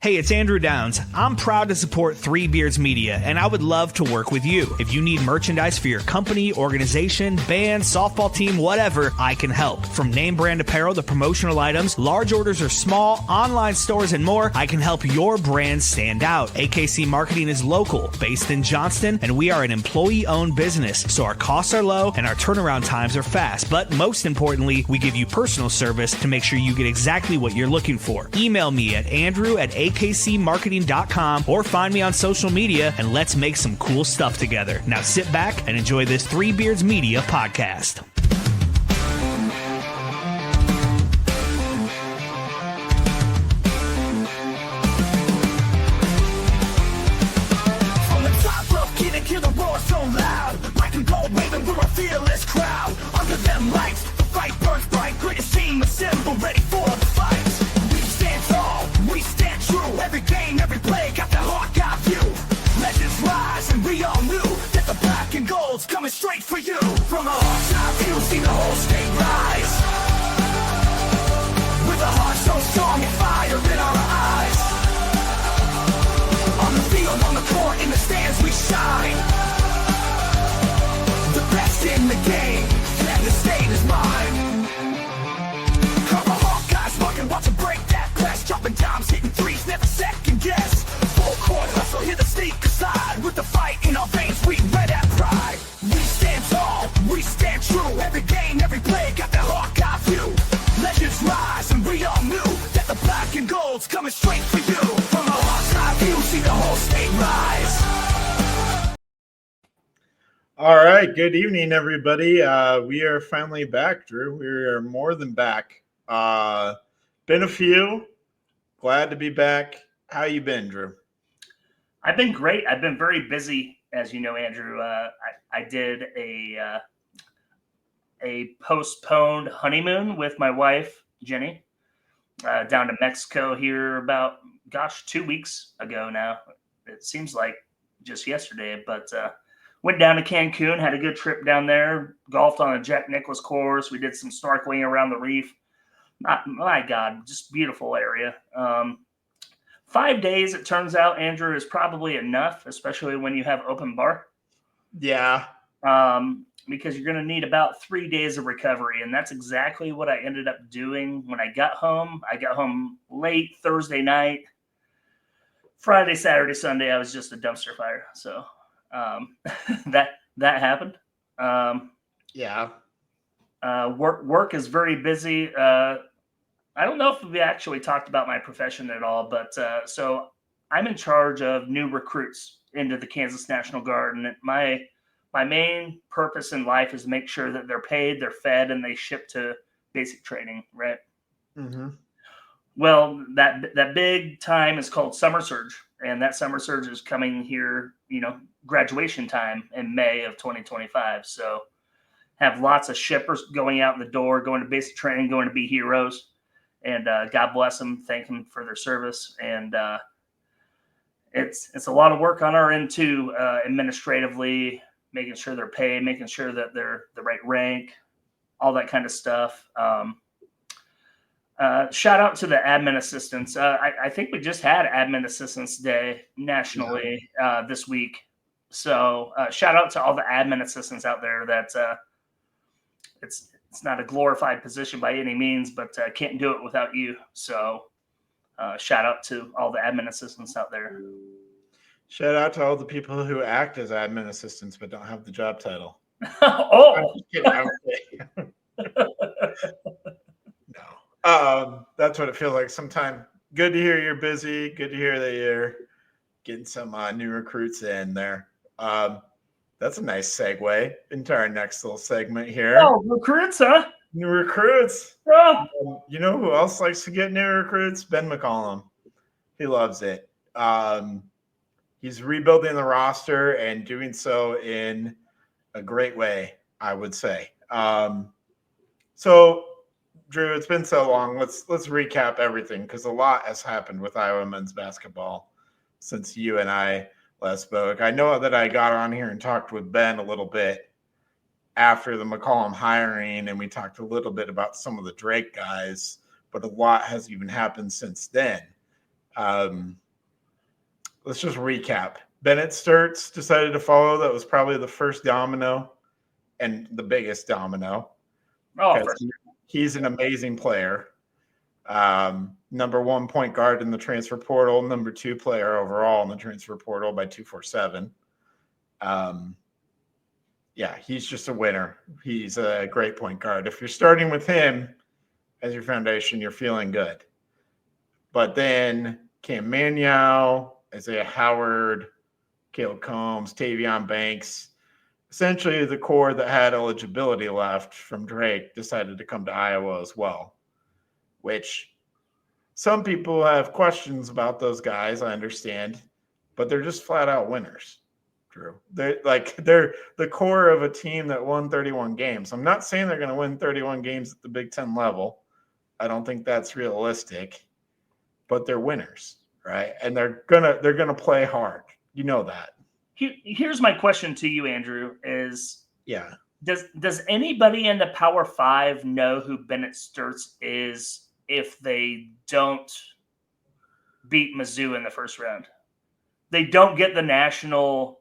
Hey, it's Andrew Downs. I'm proud to support Three Beards Media, and I would love to work with you. If you need merchandise for your company, organization, band, softball team, whatever, I can help. From name brand apparel to promotional items, large orders or small, online stores, and more, I can help your brand stand out. AKC Marketing is local, based in Johnston, and we are an employee-owned business, so our costs are low and our turnaround times are fast. But most importantly, we give you personal service to make sure you get exactly what you're looking for. Email me at andrew@akcmarketing.com or find me on social media, and let's make some cool stuff together. Now sit back and enjoy this Three Beards Media podcast. From the top rope, kid and kill the roar so loud. Black and gold waving, we're a fearless crowd. Under them lights, the fight burns bright. Greatest team assembled, ready for the fight. We stand tall, we stand true. Every game, every play, got the Hawkeye view. Legends rise, and we all knew that the black and gold's coming straight for you. From a Hawkeye view, see the whole state rise. With a heart so strong and fire in our eyes. On the field, on the court, in the stands, we shine. The best in the game, and the state is mine. Cover Hawkeyes, marking, watch them break that glass. Dropping dimes, hitting threes, never second guess. Full court hustle, hear the sneak aside. With the fight in our veins, we red at pride. We stand tall, we stand true. Every game, every play, got the Hawkeye view. Legends rise, and we all knew that the black and gold's coming straight for you. From a Hawkeye view, see the whole state rise. All right. Good evening, everybody. We are finally back, Drew. We are more than back. Been a few. Glad to be back. How you been, Drew? I've been great. I've been very busy, as you know, Andrew. I did a postponed honeymoon with my wife, Jenny, down to Mexico here about, 2 weeks ago now. It seems like just yesterday, but went down to Cancun, had a good trip down there, golfed on a Jack Nicklaus course. We did some snorkeling around the reef. My God, just beautiful area. 5 days, it turns out, Andrew, is probably enough, especially when you have open bar. Yeah. Because you're going to need about 3 days of recovery. And that's exactly what I ended up doing when I got home. I got home late Thursday night. Friday, Saturday, Sunday, I was just a dumpster fire. So that happened. Yeah. Work is very busy. I don't know if we actually talked about my profession at all, but so I'm in charge of new recruits into the Kansas National Guard, and my main purpose in life is to make sure that they're paid, they're fed, and they ship to basic training, right? Mm-hmm. Well, that big time is called summer surge, and that summer surge is coming here, graduation time in May of 2025. So have lots of shippers going out the door, going to basic training, going to be heroes. And God bless them, thank them for their service. And it's a lot of work on our end too, administratively, making sure they're paid, making sure that they're the right rank, all that kind of stuff. Shout out to the admin assistants. I think we just had Admin Assistants Day nationally this week. So shout out to all the admin assistants out there. That it's not a glorified position by any means, but can't do it without you. So shout out to all the admin assistants out there. Shout out to all the people who act as admin assistants but don't have the job title. Oh, I'm just kidding. No. That's what it feels like sometimes. Good to hear you're busy. Good to hear that you're getting some new recruits in there. That's a nice segue into our next little segment here. Oh, recruits, huh? New recruits. Oh. You know who else likes to get new recruits? Ben McCollum. He loves it. He's rebuilding the roster and doing so in a great way, I would say. So, Drew, it's been so long. Let's recap everything because a lot has happened with Iowa men's basketball since you and I last spoke. I know that I got on here and talked with Ben a little bit after the McCollum hiring, and we talked a little bit about some of the Drake guys, but a lot has even happened since then. Let's just recap. Bennett Sturts decided to follow. That was probably the first domino and the biggest domino. Oh, He's an amazing player. Number 1 point guard in the transfer portal, number 2 player overall in the transfer portal by 247. Yeah, he's just a winner. He's a great point guard. If you're starting with him as your foundation, you're feeling good. But then Cam Manyow, Isaiah Howard, Caleb Combs, Tavion Banks, essentially the core that had eligibility left from Drake decided to come to Iowa as well, which some people have questions about those guys, I understand, but they're just flat out winners, Drew. They're the core of a team that won 31 games. I'm not saying they're going to win 31 games at the Big Ten level. I don't think that's realistic, but they're winners, right? And they're gonna play hard. You know that. Here's my question to you, Andrew, is Yeah. Does anybody in the Power 5 know who Bennett Sturts is if they don't beat Mizzou in the first round? They don't get the national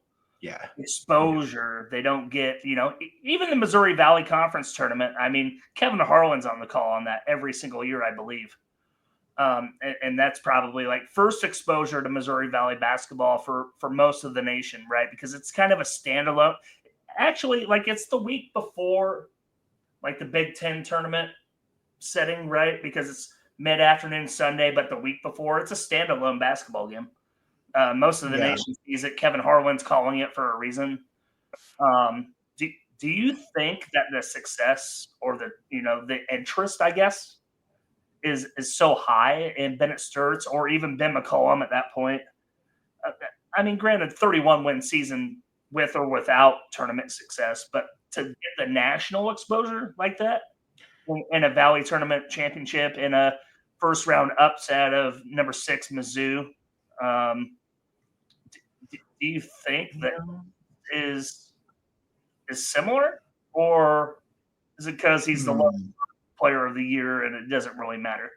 exposure. They don't get, even the Missouri Valley Conference tournament. I mean, Kevin Harlan's on the call on that every single year, I believe. And that's probably like first exposure to Missouri Valley basketball for most of the nation, right? Because it's kind of a standalone. Actually, like it's the week before like the Big Ten tournament setting, right? Because it's mid-afternoon Sunday, but the week before it's a standalone basketball game. Most of the nation sees it. Kevin Harlan's calling it for a reason. Do you think that the success or the interest, I guess, is so high in Bennett Sturts or even Ben McCollum at that point? I mean, granted, 31-win season with or without tournament success, but to get the national exposure like that in a Valley Tournament championship, in a first-round upset of number 6 Mizzou, do you think that is similar, or is it because he's the lowest player of the year and it doesn't really matter?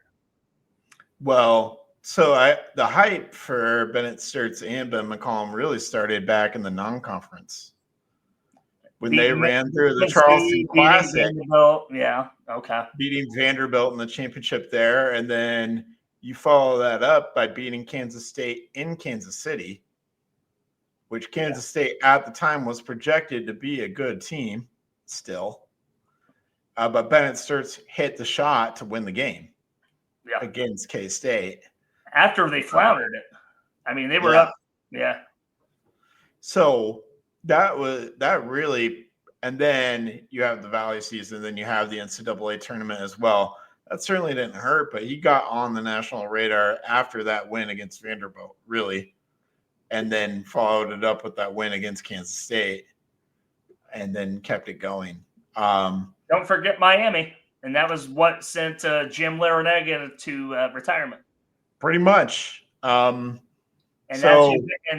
Well, so the hype for Bennett Sturts and Ben McCollum really started back in the non-conference when they ran through the Charleston Classic. Yeah, okay. Beating Vanderbilt in the championship there, and then you follow that up by beating Kansas State in Kansas City, which Kansas State at the time was projected to be a good team still. But Bennett Sturts hit the shot to win the game against K-State. After they floundered it. I mean, they were up. Yeah. So that really, and then you have the Valley season, then you have the NCAA tournament as well. That certainly didn't hurt, but he got on the national radar after that win against Vanderbilt, really, and then followed it up with that win against Kansas State, and then kept it going. Don't forget Miami, and that was what sent Jim Larrañaga to retirement. Pretty much. And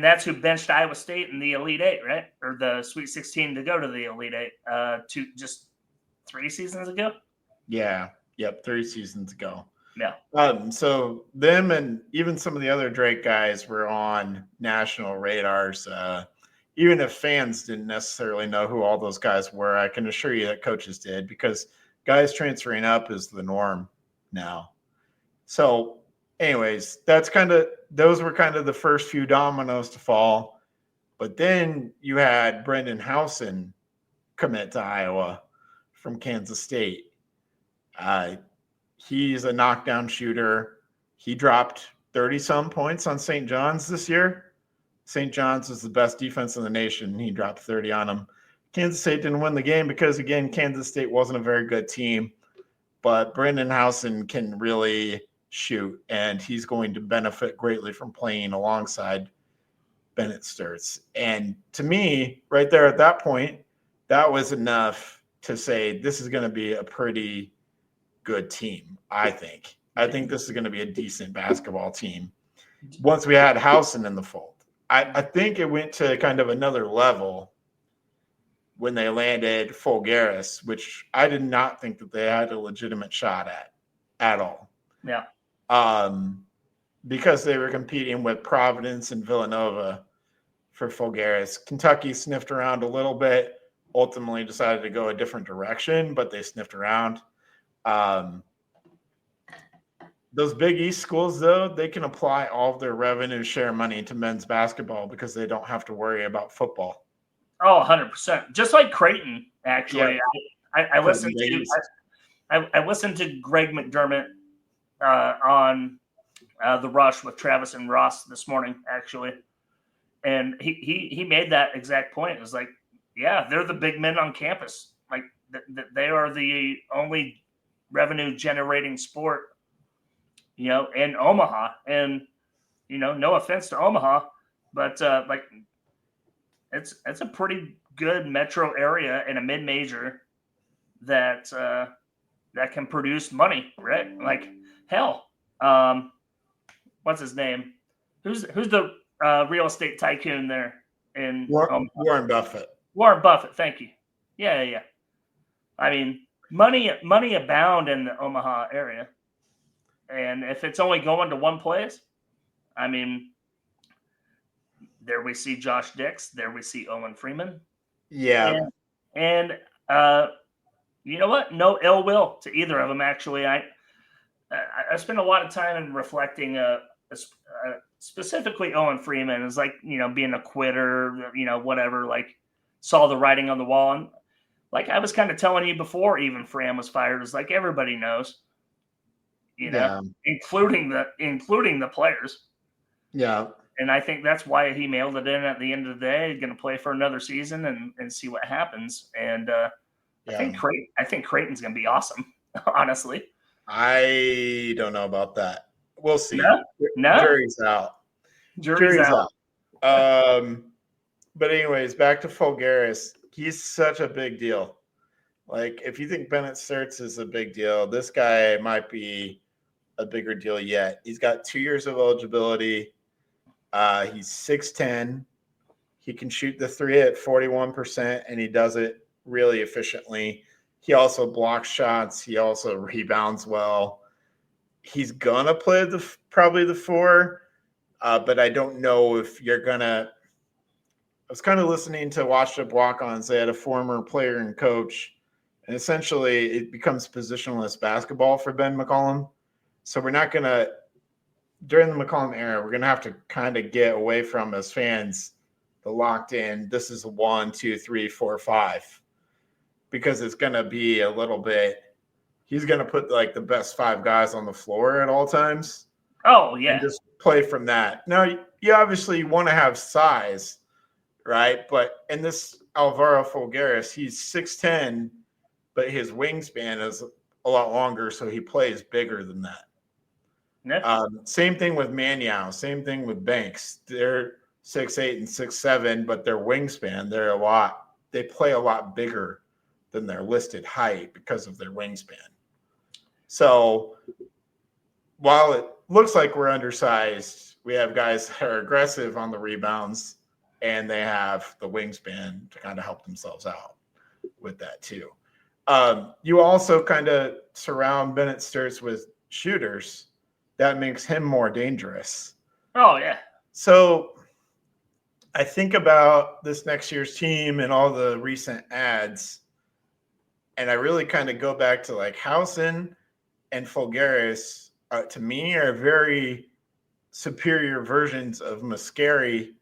that's who benched Iowa State in the Elite Eight, right? Or the Sweet 16 to go to the Elite Eight just 3 seasons ago? Yeah. Yep, 3 seasons ago. Yeah. So them and even some of the other Drake guys were on national radars. Even if fans didn't necessarily know who all those guys were, I can assure you that coaches did, because guys transferring up is the norm now. So anyways, those were kind of the first few dominoes to fall. But then you had Brendan Howson commit to Iowa from Kansas State. He's a knockdown shooter. He dropped 30-some points on St. John's this year. St. John's was the best defense in the nation. He dropped 30 on them. Kansas State didn't win the game because, again, Kansas State wasn't a very good team. But Brendan Howson can really shoot, and he's going to benefit greatly from playing alongside Bennett Sturts. And to me, right there at that point, that was enough to say this is going to be a pretty good team, I think. I think this is going to be a decent basketball team once we had Howson in the fold. I think it went to kind of another level when they landed Fulgaris, which I did not think that they had a legitimate shot at all. Yeah. because they were competing with Providence and Villanova for Fulgaris. Kentucky sniffed around a little bit, ultimately decided to go a different direction, but they sniffed around. Those Big East schools, though, they can apply all of their revenue share money to men's basketball because they don't have to worry about football. Oh, 100%. Just like Creighton, actually. Yeah. I listened to I listened to Greg McDermott on The Rush with Travis and Ross this morning, actually. And he made that exact point. It was like, yeah, they're the big men on campus. Like they are the only revenue generating sport, in Omaha. And, no offense to Omaha, but like it's a pretty good metro area in a mid-major that can produce money, right? Like hell, what's his name? Who's the real estate tycoon there in Warren Buffett. Warren Buffett, thank you. Yeah. I mean, money abound in the Omaha area, and if it's only going to one place, I mean, there we see Josh Dix, there we see Owen Freeman. Yeah, and you know what? No ill will to either of them. Actually, I spent a lot of time in reflecting. Specifically, Owen Freeman is like being a quitter, whatever. Like saw the writing on the wall, and like I was kind of telling you before, even Fram was fired. It's like everybody knows, including the players. Yeah. And I think that's why he mailed it in at the end of the day. He's going to play for another season and see what happens. And I think Creighton's going to be awesome, honestly. I don't know about that. We'll see. No? Jury's out. Jury's out. But anyways, back to Fulgaris. He's such a big deal. Like, if you think Bennett Sturts is a big deal, this guy might be a bigger deal yet. He's got 2 years of eligibility. He's 6'10". He can shoot the three at 41%, and he does it really efficiently. He also blocks shots. He also rebounds well. He's going to play probably the four, but I don't know if you're going to – I was kind of listening to Washed Up Walk-Ons. They had a former player and coach, and essentially it becomes positionless basketball for Ben McCollum. So we're not going to – during the McCollum era, we're going to have to kind of get away from, as fans, the locked in, this is a 1, 2, 3, 4, 5, because it's going to be a little bit, he's going to put like the best 5 guys on the floor at all times. Oh, yeah. And just play from that. Now, you obviously want to have size, right? But in this Alvaro Fulgaris, he's 6'10", but his wingspan is a lot longer, so he plays bigger than that. Yeah. Same thing with Maniau. Same thing with Banks. They're 6'8" and 6'7", but their wingspan, they play a lot bigger than their listed height because of their wingspan. So while it looks like we're undersized, we have guys that are aggressive on the rebounds, and they have the wingspan to kind of help themselves out with that too. You also kind of surround Bennett Sturts with shooters. That makes him more dangerous. Oh, yeah. So I think about this next year's team and all the recent ads, and I really kind of go back to like Housen and Fulgaris, to me, are very superior versions of Mascari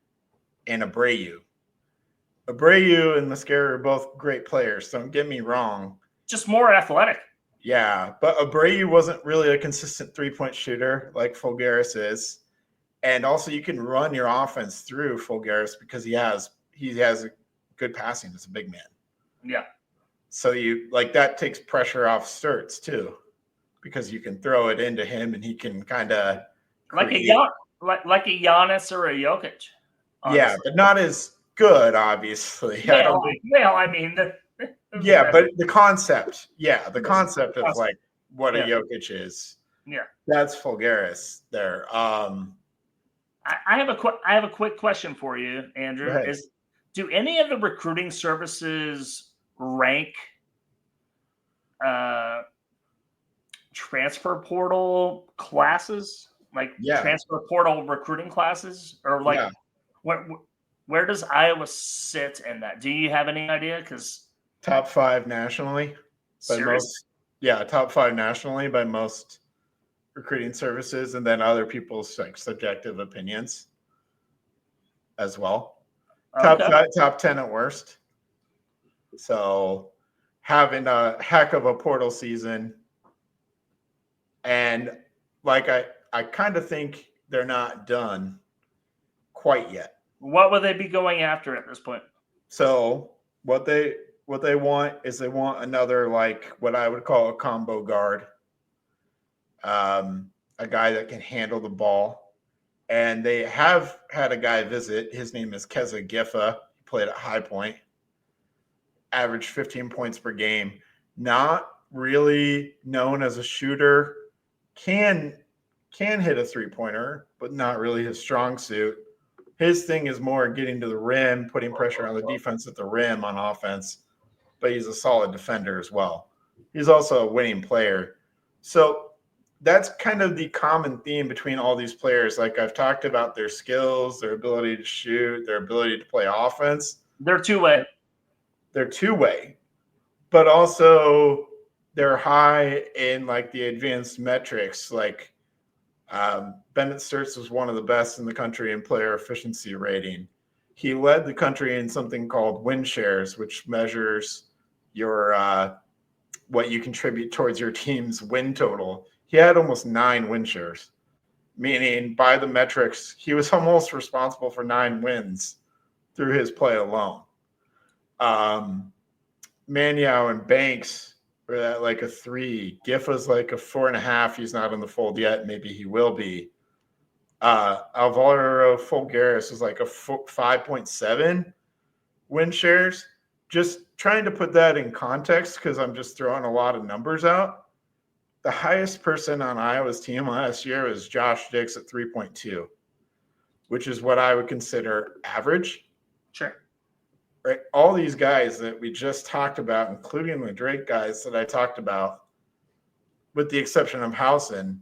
and Abreu. Abreu and Mascari are both great players, don't get me wrong. Just more athletic. Yeah, but Abreu wasn't really a consistent three-point shooter like Fulgaris is. And also you can run your offense through Fulgaris because he has a good passing as a big man. Yeah. So that takes pressure off Sturts too, because you can throw it into him and he can kind of like a Giannis or a Jokic. Honestly. Yeah, but not as good, obviously. Yeah, but the concept, of like what a Jokic is. Yeah, that's Fulgaris there. I have a quick question for you, Andrew. Do any of the recruiting services rank transfer portal classes? like Yeah. transfer portal recruiting classes, or like Yeah. where does Iowa sit in that? Do you have any idea? Because Top 5 nationally by most. Yeah, top 5 nationally by most recruiting services, and then other people's like subjective opinions as well. Top Okay. 5, top 10 at worst. So having a heck of a portal season, and like I kind of think they're not done quite yet. What would they be going after at this point? So what they want is they want another, like what I would call a combo guard, a guy that can handle the ball. And they have had a guy visit. His name is Keza Giffa. He played at High Point, averaged 15 points per game. Not really known as a shooter. Can hit a three-pointer, but not really his strong suit. His thing is more getting to the rim, putting pressure on the defense at the rim on offense, but he's a solid defender as well. He's also a winning player. So that's kind of the common theme between all these players. Like I've talked about their skills, their ability to shoot, their ability to play offense. They're two-way. They're two-way, but also they're high in like the advanced metrics. Like Bennett Sturts was one of the best in the country in player efficiency rating. He led the country in something called win shares, which measures your what you contribute towards your team's win total. He had almost 9 win shares, meaning by the metrics, he was almost responsible for 9 wins through his play alone. Maniau and Banks were at like a 3. Giffa's like a 4.5. He's not in the fold yet. Maybe he will be. Alvaro Folgaris was like a 5.7 win shares. Just trying to put that in context because I'm just throwing a lot of numbers out. The highest person on Iowa's team last year was Josh Dix at 3.2, which is what I would consider average. Sure. Right? All these guys that we just talked about, including the Drake guys that I talked about, with the exception of Housen,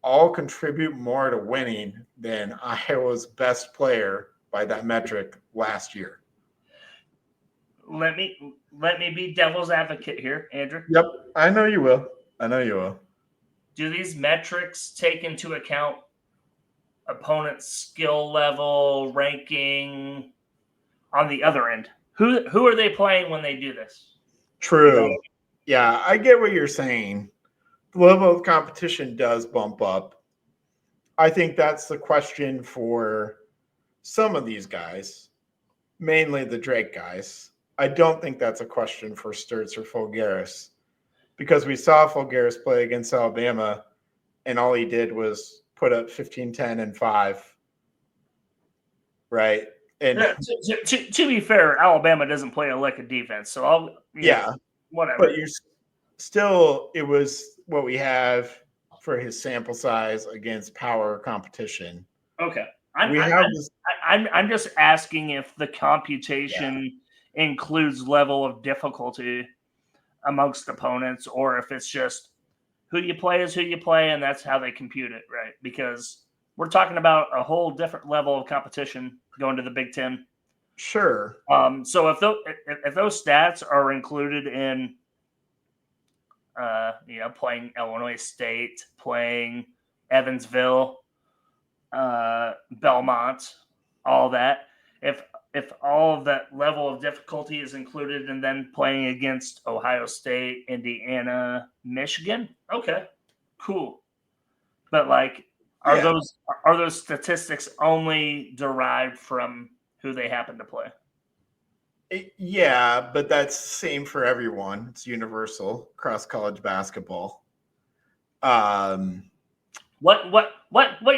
all contribute more to winning than Iowa's best player by that metric last year. Let me be devil's advocate here, Andrew. Yep, I know you will. Do these metrics take into account opponent's skill level, ranking on the other end? Who are they playing when they do this? True. Yeah, I get what you're saying. The level of competition does bump up. I think that's the question for some of these guys, mainly the Drake guys. I don't think that's a question for Sturts or Folgaris, because we saw Folgaris play against Alabama, and all he did was put up 15, 10, and 5. Right? And to be fair, Alabama doesn't play a lick of defense, so whatever. But you're still, it was what we have for his sample size against power competition. Okay, I'm just asking if the computation includes level of difficulty amongst opponents, or if it's just who you play is who you play, and that's how they compute it, right? Because we're talking about a whole different level of competition going to the Big Ten. Sure. So if those stats are included in, playing Illinois State, playing Evansville, Belmont, all that, if all of that level of difficulty is included, and then playing against Ohio State, Indiana, Michigan, okay, cool. But like, are those statistics only derived from who they happen to play? Yeah, but that's the same for everyone. It's universal across college basketball. What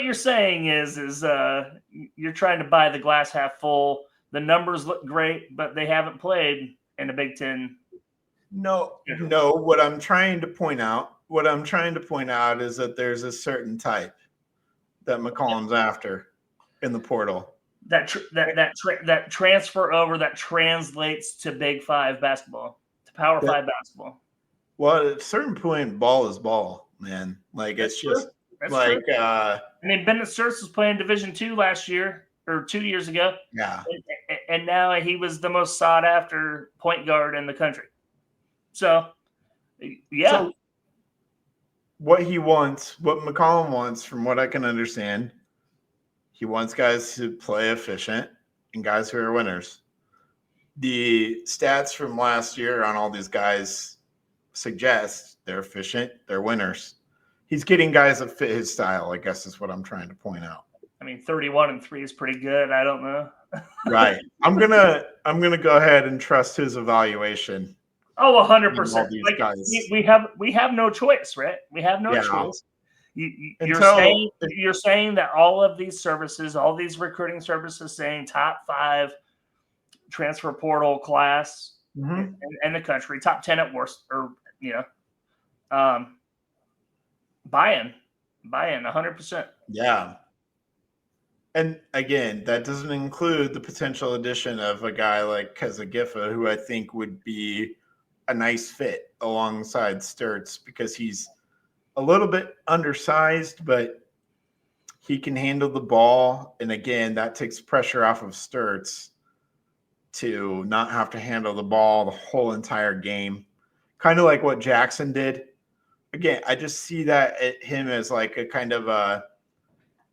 you're saying is you're trying to buy the glass half full. The numbers look great, but they haven't played in the Big Ten. No. What I'm trying to point out is that there's a certain type that McCollum's after in the portal. That transfer over, that translates to Big Five basketball, to Power 5 basketball. Well, at a certain point, ball is ball, man. Like, it's just That's Like, true. I mean, Bennett Sturts was playing Division II last year or 2 years ago. yeah. And now he was the most sought after point guard in the country. So, yeah. So what McCollum wants, from what I can understand, he wants guys to play efficient and guys who are winners. The stats from last year on all these guys suggest they're efficient, they're winners. He's getting guys that fit his style, I guess is what I'm trying to point out. I mean, 31-3 is pretty good. I don't know. Right. I'm gonna go ahead and trust his evaluation. Oh, 100%. These Like guys. we have no choice, right? We have no choice. You're saying that all of these services, all these recruiting services, saying top 5 transfer portal class in the country, top 10 at worst, or buy-in 100%. Yeah. And again, that doesn't include the potential addition of a guy like Kezagifa, who I think would be a nice fit alongside Sturts, because he's a little bit undersized, but he can handle the ball. And again, that takes pressure off of Sturts to not have to handle the ball the whole entire game. Kind of like what Jackson did. Again, I just see that at him as like a kind of a,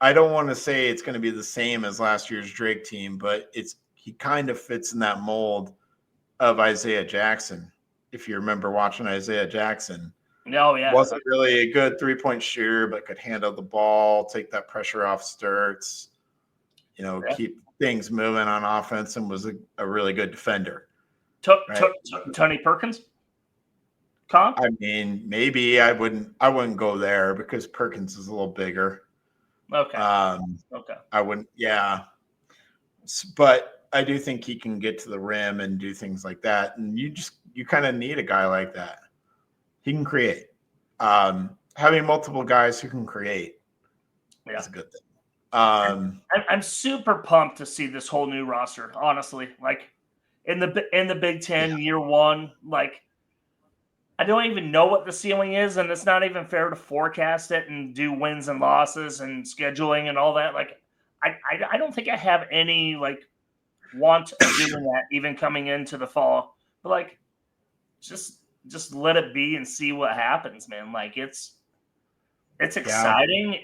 I don't want to say it's going to be the same as last year's Drake team, but he kind of fits in that mold of Isaiah Jackson. If you remember watching Isaiah Jackson. Oh, yeah. Wasn't really a good 3-point shooter, but could handle the ball, take that pressure off Sturts, keep things moving on offense, and was a really good defender. Tony Perkins? Comp? I mean, maybe I wouldn't go there because Perkins is a little bigger. Okay. Okay. I wouldn't, yeah. But I do think he can get to the rim and do things like that. And you kind of need a guy like that. He can create. Having multiple guys who can create is a good thing. I'm super pumped to see this whole new roster, honestly. Like in the Big Ten year one, like I don't even know what the ceiling is, and it's not even fair to forecast it and do wins and losses and scheduling and all that. Like I don't think I have any like want of doing that even coming into the fall. But like just let it be and see what happens, man. Like it's exciting.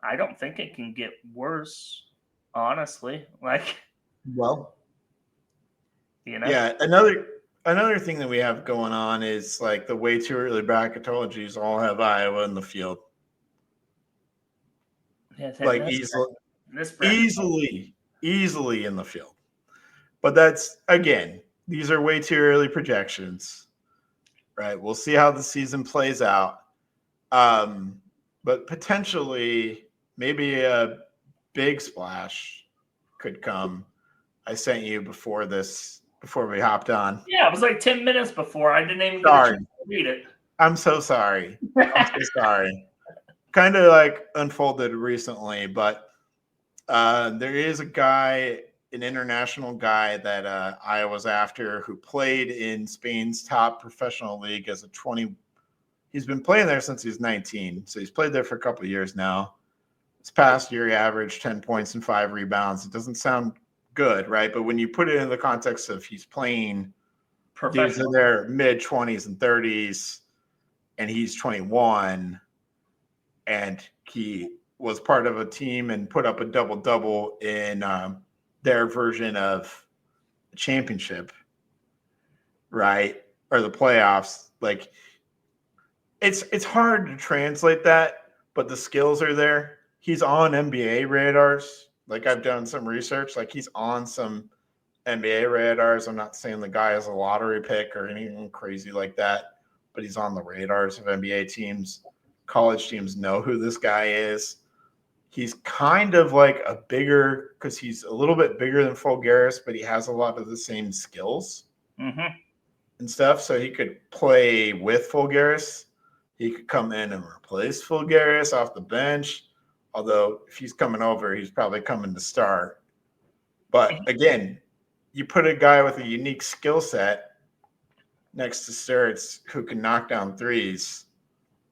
I don't think it can get worse, honestly. Like, well, yeah. Another thing that we have going on is like the way too early bracketologies all have Iowa in the field. Yeah, like easily in the field. But that's, again, these are way too early projections, right? We'll see how the season plays out. But potentially maybe a big splash could come. I sent you before we hopped on. Yeah, it was like 10 minutes before. I didn't even get a chance to read it. I'm so sorry. Kind of like unfolded recently, but there is a guy, an international guy that Iowa's after, who played in Spain's top professional league as a 20. He's been playing there since he was 19, so he's played there for a couple of years now. This past year, he averaged 10 points and 5 rebounds. It doesn't sound good, right? But when you put it in the context of he's playing dudes in their mid-20s and 30s, and he's 21, and he was part of a team and put up a double-double in their version of the championship, right? Or the playoffs. Like, it's hard to translate that, but the skills are there. He's on NBA radars. Like, I've done some research. Like, he's on some NBA radars. I'm not saying the guy is a lottery pick or anything crazy like that, but he's on the radars of NBA teams. College teams know who this guy is. He's kind of like a bigger, because he's a little bit bigger than Fulgaris, but he has a lot of the same skills and stuff. So he could play with Fulgaris. He could come in and replace Fulgaris off the bench. Although if he's coming over, he's probably coming to start. But again, you put a guy with a unique skill set next to Sturts who can knock down threes.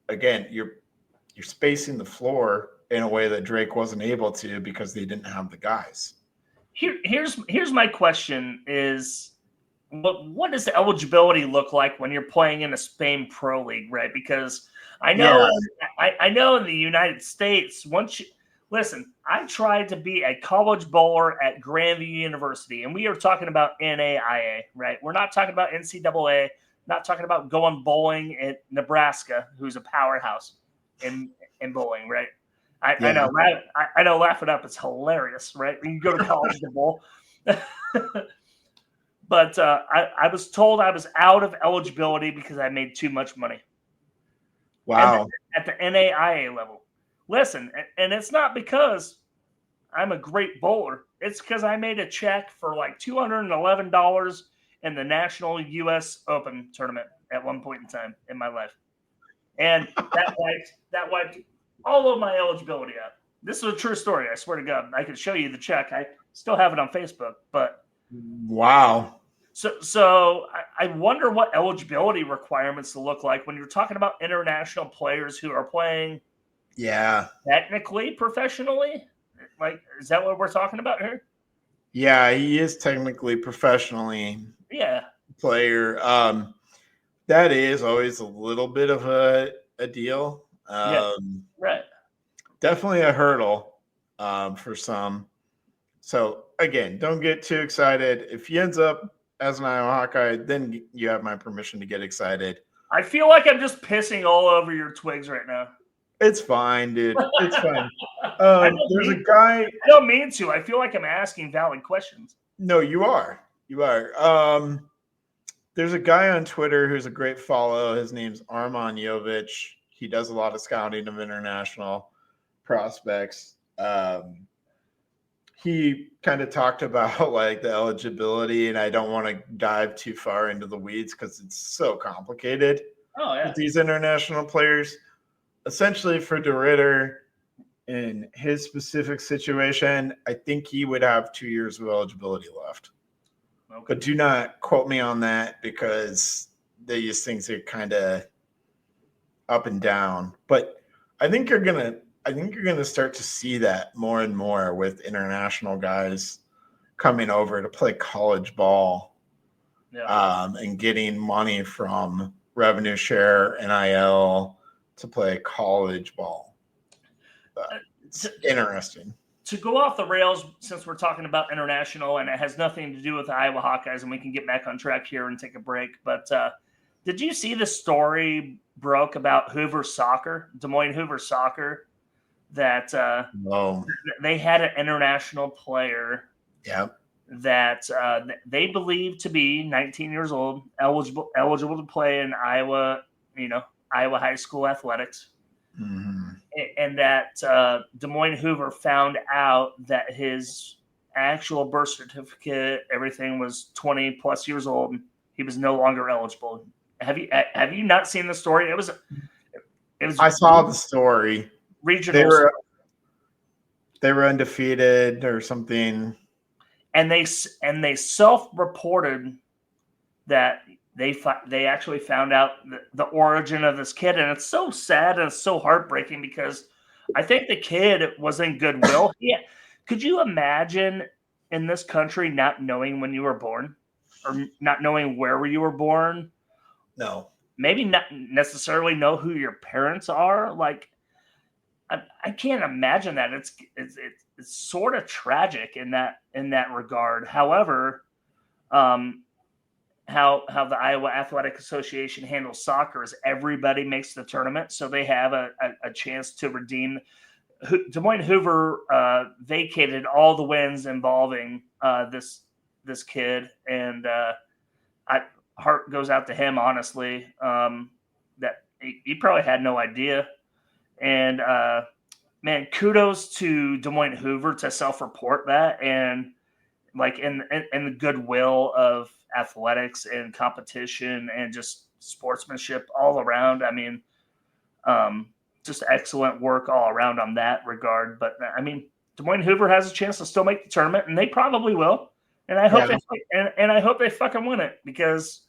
Again, you're you're spacing the floor in a way that Drake wasn't able to because they didn't have the guys. Here's my question is what does the eligibility look like when you're playing in a Spain Pro League, right? Because I know I know in the United States, listen, I tried to be a college bowler at Grandview University, and we are talking about NAIA, right? We're not talking about NCAA, not talking about going bowling at Nebraska, who's a powerhouse in bowling, right? I know, laugh it up. It's hilarious, right? You go to college to bowl. But I was told I was out of eligibility because I made too much money. Wow. At the NAIA level. Listen, and it's not because I'm a great bowler. It's because I made a check for like $211 in the National U.S. Open tournament at one point in time in my life. And that wiped all of my eligibility out. This is a true story. I swear to God. I can show you the check. I still have it on Facebook. But wow. So I wonder what eligibility requirements to look like when you're talking about international players who are playing technically professionally. Like, is that what we're talking about here? Yeah, he is technically professionally player. That is always a little bit of a deal. Right. Definitely a hurdle for some. So again, don't get too excited. If he ends up as an Iowa Hawkeye, then you have my permission to get excited. I feel like I'm just pissing all over your twigs right now. It's fine, dude. It's fine. There's a guy. I don't mean to. I feel like I'm asking valid questions. No, you are. You are. There's a guy on Twitter who's a great follow. His name's Arman Jovic. He does a lot of scouting of international prospects. He kind of talked about like the eligibility, and I don't want to dive too far into the weeds because it's so complicated with these international players. Essentially, for DeRitter, in his specific situation, I think he would have 2 years of eligibility left. Okay. But do not quote me on that because these things are kind of up and down. But I think you're gonna start to see that more and more with international guys coming over to play college ball, and getting money from revenue share, NIL, to play college ball. It's interesting. To go off the rails, since we're talking about international and it has nothing to do with the Iowa Hawkeyes, and we can get back on track here and take a break. But did you see the story broke about Hoover Soccer, Des Moines Hoover Soccer, that they had an international player that they believed to be 19 years old, eligible to play in Iowa, Iowa high school athletics. Mm-hmm. And that Des Moines Hoover found out that his actual birth certificate, everything was 20 plus years old. And he was no longer eligible. Have you not seen the story? It was. I saw the story. Regional. They were undefeated or something. And they self-reported that they actually found out the origin of this kid, and it's so sad and it's so heartbreaking because I think the kid was in goodwill. Could you imagine in this country not knowing when you were born or not knowing where you were born? No. Maybe not necessarily know who your parents are. Like, I can't imagine that. It's sort of tragic in that regard. However, how the Iowa Athletic Association handles soccer is everybody makes the tournament, so they have a chance to redeem. Des Moines Hoover vacated all the wins involving this kid, and heart goes out to him, honestly, that he probably had no idea. And man, kudos to Des Moines Hoover to self-report that, and like in the goodwill of athletics and competition and just sportsmanship all around. I mean, just excellent work all around on that regard. But I mean, Des Moines Hoover has a chance to still make the tournament, and they probably will. And I hope I hope they fucking win it because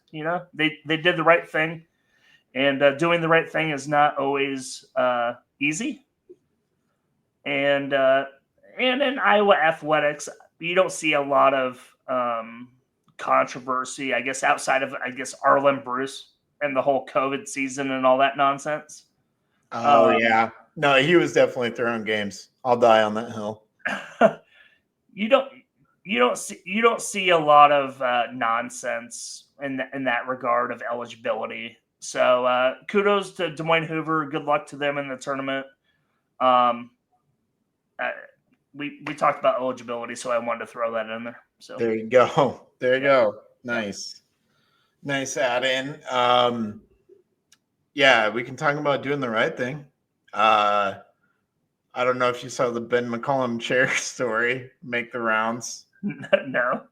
they did the right thing. And doing the right thing is not always easy. And in Iowa athletics, you don't see a lot of controversy, I guess, outside of, Arlen Bruce and the whole COVID season and all that nonsense. Oh, yeah. No, he was definitely throwing games. I'll die on that hill. You don't see a lot of nonsense in that regard of eligibility. So kudos to Des Moines Hoover. Good luck to them in the tournament. We talked about eligibility, so I wanted to throw that in there. So there you go. There you go. Nice add in. Yeah, we can talk about doing the right thing. I don't know if you saw the Ben McCollum chair story make the rounds. No.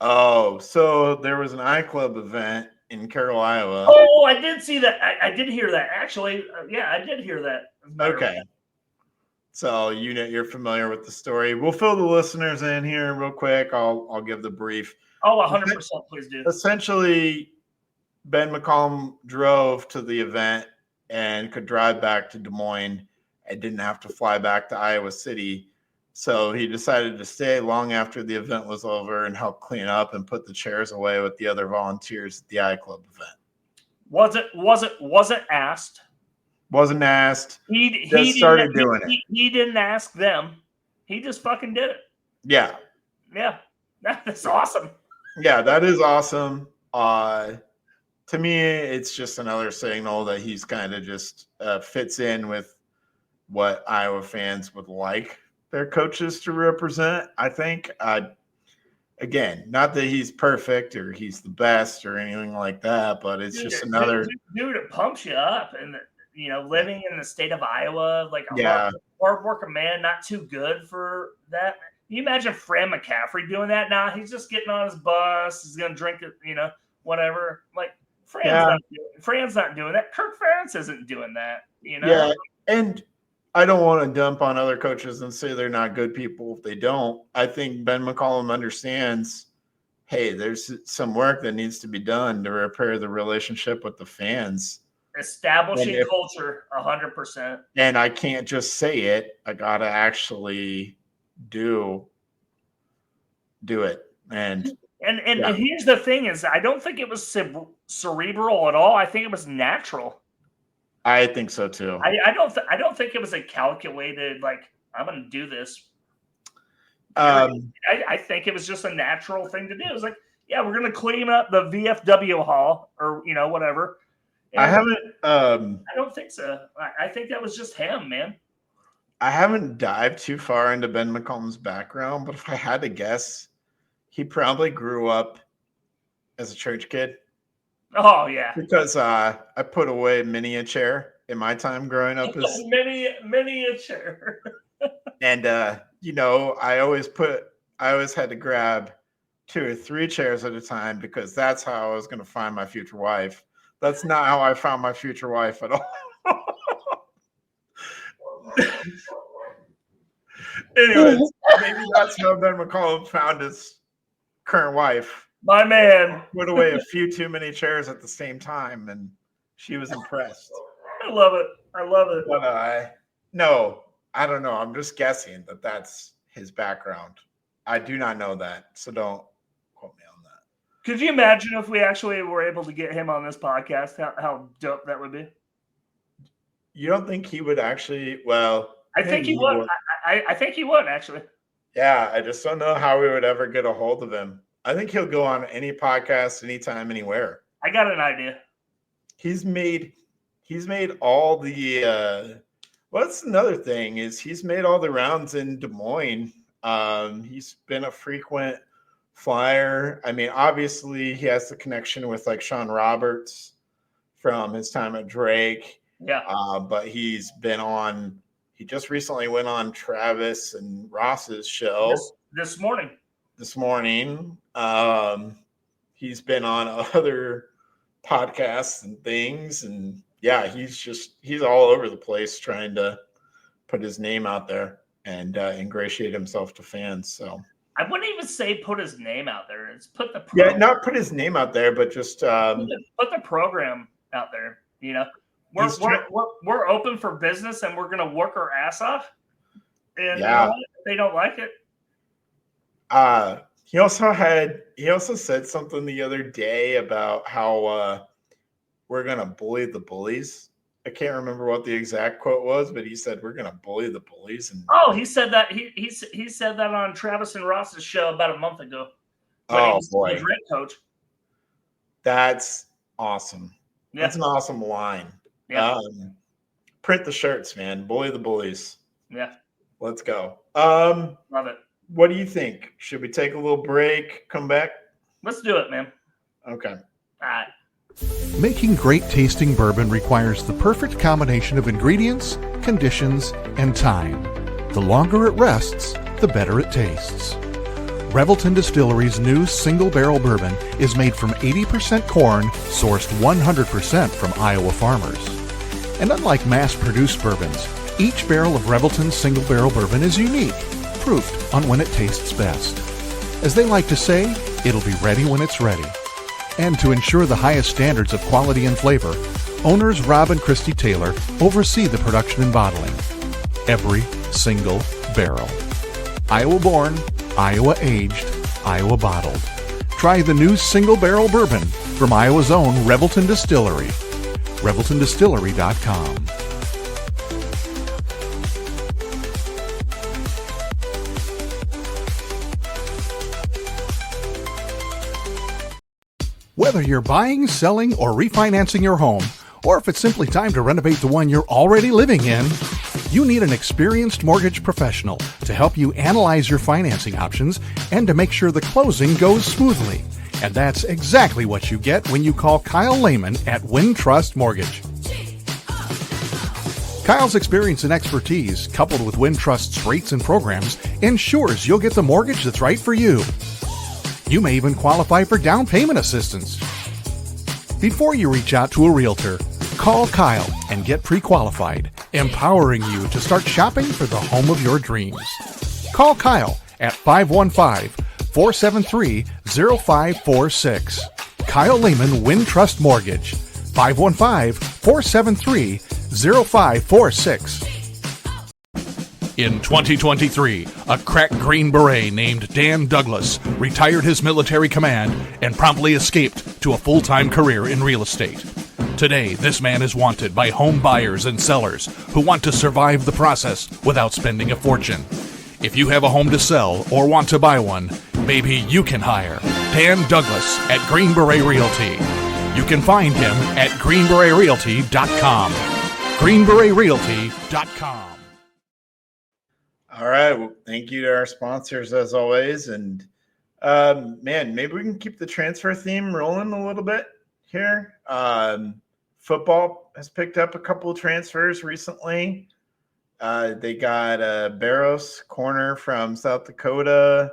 Oh, so there was an iClub event in Carroll, Iowa. Oh, I did see that. I did hear that. Actually, yeah, I did hear that. Okay. So you're familiar with the story. We'll fill the listeners in here real quick. I'll give the brief. Oh, 100%, please do. Essentially, Ben McCollum drove to the event and could drive back to Des Moines and didn't have to fly back to Iowa City. So he decided to stay long after the event was over and help clean up and put the chairs away with the other volunteers at the iClub event. Wasn't asked. Wasn't asked. He just started doing it. He didn't ask them. He just fucking did it. Yeah. Yeah. That's awesome. Yeah, that is awesome. To me, it's just another signal that he's kind of just fits in with what Iowa fans would like their coaches to represent. I think, again, not that he's perfect or he's the best or anything like that, but it's just another dude. It pumps you up, and living in the state of Iowa, like hard working man, not too good for that. Can you imagine Fran McCaffrey doing that? Nah, he's just getting on his bus. He's gonna drink it, whatever. Like Fran's not doing that. Kirk Ferentz isn't doing that. Yeah, and I don't want to dump on other coaches and say they're not good people if they don't. I think Ben McCollum understands, hey, there's some work that needs to be done to repair the relationship with the fans. Establishing culture, 100%. And I can't just say it. I got to actually do it. And here's the thing is, I don't think it was cerebral at all. I think it was natural. I think so too. I don't think it was a calculated, like, I'm going to do this. I think it was just a natural thing to do. It was like, yeah, we're going to clean up the VFW hall or, whatever. And I don't think so. I think that was just him, man. I haven't dived too far into Ben McCollum's background, but if I had to guess, he probably grew up as a church kid. Oh, yeah. Because I put away miniature in my time growing up. As miniature. And, I always had to grab 2 or 3 chairs at a time because that's how I was going to find my future wife. That's not how I found my future wife at all. Anyways, maybe that's how Ben McCollum found his current wife. My man. Put away a few too many chairs at the same time, and she was impressed. I love it. But no, I don't know. I'm just guessing that that's his background. I do not know that, so don't quote me on that. Could you imagine if we actually were able to get him on this podcast? How dope that would be. You don't think he would actually? Well, I think he would. I think he would actually. Yeah, I just don't know how we would ever get a hold of him. I think he'll go on any podcast, anytime, anywhere. I got an idea. He's made all the. What's another thing is he's made all the rounds in Des Moines. He's been a frequent flyer. I mean, obviously he has the connection with like Sean Roberts from his time at Drake. Yeah. But he's been on. He just recently went on Travis and Ross's show this morning. He's been on other podcasts and things, and yeah, he's all over the place trying to put his name out there and ingratiate himself to fans. So I wouldn't even say put his name out there. It's put the not put his name out there, but just put the program out there. You know, He's we're open for business and we're going to work our ass off. And you know Yeah. what? If they don't like it, He also said something the other day about how we're gonna bully the bullies. I can't remember what the exact quote was, but he said we're gonna bully the bullies. And oh, he said that he said that on Travis and Ross's show about a month ago when he oh was boy, the Drake coach. that's awesome. Yeah, That's an awesome line. yeah, Print the shirts, man. Bully the bullies. yeah. Let's go. Love it. What do you think? Should we take a little break? Come back? Let's do it, man. Okay. All right. Making great tasting bourbon requires the perfect combination of ingredients, conditions, and time. The longer it rests, the better it tastes. Revelton Distillery's new single barrel bourbon is made from 80% corn, sourced 100% from Iowa farmers. And unlike mass-produced bourbons, each barrel of Revelton's single barrel bourbon is unique, proofed on when it tastes best. As they like to say, it'll be ready when it's ready. And to ensure the highest standards of quality and flavor, owners Rob and Christy Taylor oversee the production and bottling. Every single barrel. Iowa born, Iowa aged, Iowa bottled. Try the new single barrel bourbon from Iowa's own Revelton Distillery. ReveltonDistillery.com. Whether you're buying, selling, or refinancing your home, or if it's simply time to renovate the one you're already living in, you need an experienced mortgage professional to help you analyze your financing options and to make sure the closing goes smoothly. And that's exactly what you get when you call Kyle Lehman at Wintrust Mortgage. Kyle's experience and expertise, coupled with Wintrust's rates and programs, ensures you'll get the mortgage that's right for you. You may even qualify for down payment assistance. Before you reach out to a realtor, call Kyle and get pre-qualified, empowering you to start shopping for the home of your dreams. Call Kyle at 515-473-0546. Kyle Lehman Wintrust Mortgage, 515-473-0546. In 2023, a crack Green Beret named Dan Douglas retired his military command and promptly escaped to a full-time career in real estate. Today, this man is wanted by home buyers and sellers who want to survive the process without spending a fortune. If you have a home to sell or want to buy one, maybe you can hire Dan Douglas at Green Beret Realty. You can find him at greenberetrealty.com. greenberetrealty.com. All right. Well, thank you to our sponsors as always. And man, maybe we can keep the transfer theme rolling a little bit here. Football has picked up a couple of transfers recently. They got Barros, corner from South Dakota.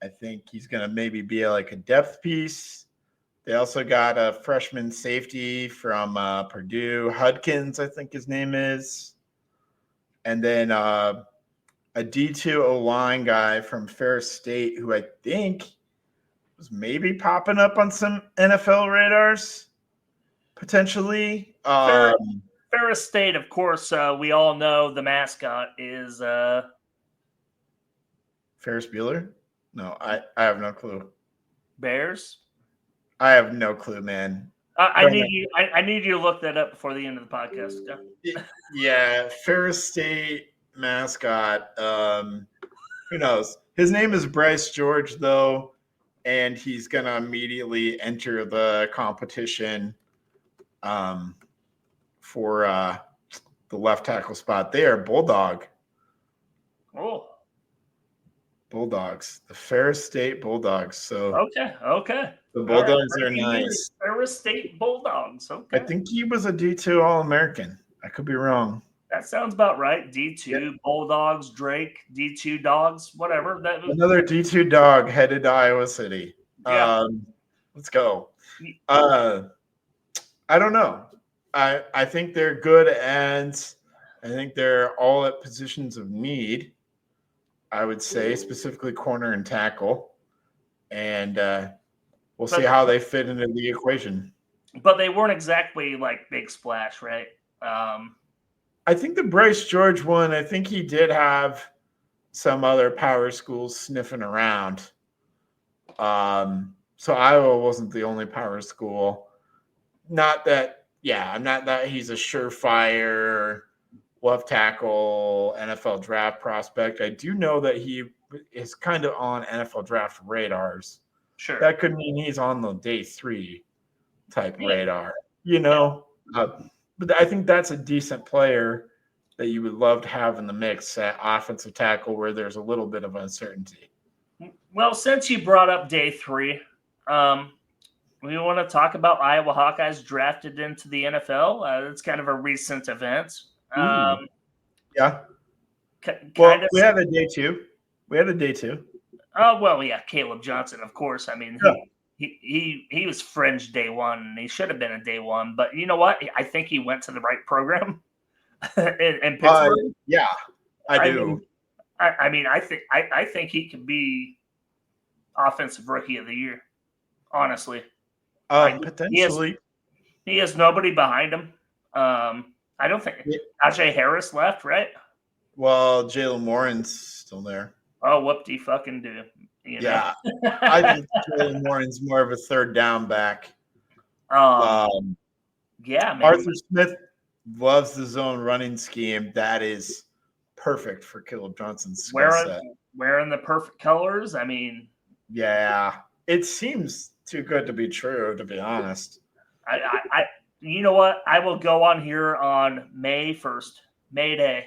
I think he's going to maybe be like a depth piece. They also got a freshman safety from Purdue, Hudkins, I think his name is. And then a D2 O-line guy from Ferris State who I think was maybe popping up on some NFL radars, potentially. Ferris State, of course, we all know the mascot is Ferris Bueller? No, I have no clue. Bears. I have no clue, man. I need you to look that up before the end of the podcast. Yeah, Ferris State mascot. Who knows? His name is Bryce George, though, and he's gonna immediately enter the competition for the left tackle spot there. Bulldog. Oh, Bulldogs. The Ferris State Bulldogs. So okay. the Bulldogs All are right. nice. Ferris State Bulldogs. Okay. I think he was a D2 All-American. I could be wrong. That sounds about right. D2, Yep. Bulldogs, Drake, D2 Dogs, whatever. Another D2 dog headed to Iowa City. Yeah. Let's go. I don't know. I think they're good ends. I think they're all at positions of need, I would say, specifically corner and tackle. And we'll see how they fit into the equation. but they weren't exactly like big splash, right? I think the Bryce George one, I think he did have some other power schools sniffing around. So Iowa wasn't the only power school. Not that he's a surefire left tackle NFL draft prospect. I do know that he is kind of on NFL draft radars. Sure. That could mean he's on the day 3 type radar, you know. But I think that's a decent player that you would love to have in the mix at offensive tackle where there's a little bit of uncertainty. Well, since you brought up day 3, we want to talk about Iowa Hawkeyes drafted into the NFL. It's kind of a recent event. Yeah. We had a day 2. Oh, well, yeah, Caleb Johnson, of course. I mean, he was fringe day 1, and he should have been a day 1. But you know what? I think he went to the right program in Pittsburgh. Yeah, I do. I think he could be offensive rookie of the year. Honestly, potentially. He has nobody behind him. I don't think Najee Harris left, right? Well, Jalen Warren's still there. Oh, whoop-de fucking do. Yeah. I think Jalen Warren's more of a third down back. Yeah, man. Arthur Smith loves the zone running scheme. That is perfect for Caleb Johnson's skill set. Wearing the perfect colors. I mean, yeah, it seems too good to be true, to be honest. I you know what? I will go on here on May 1st, May Day,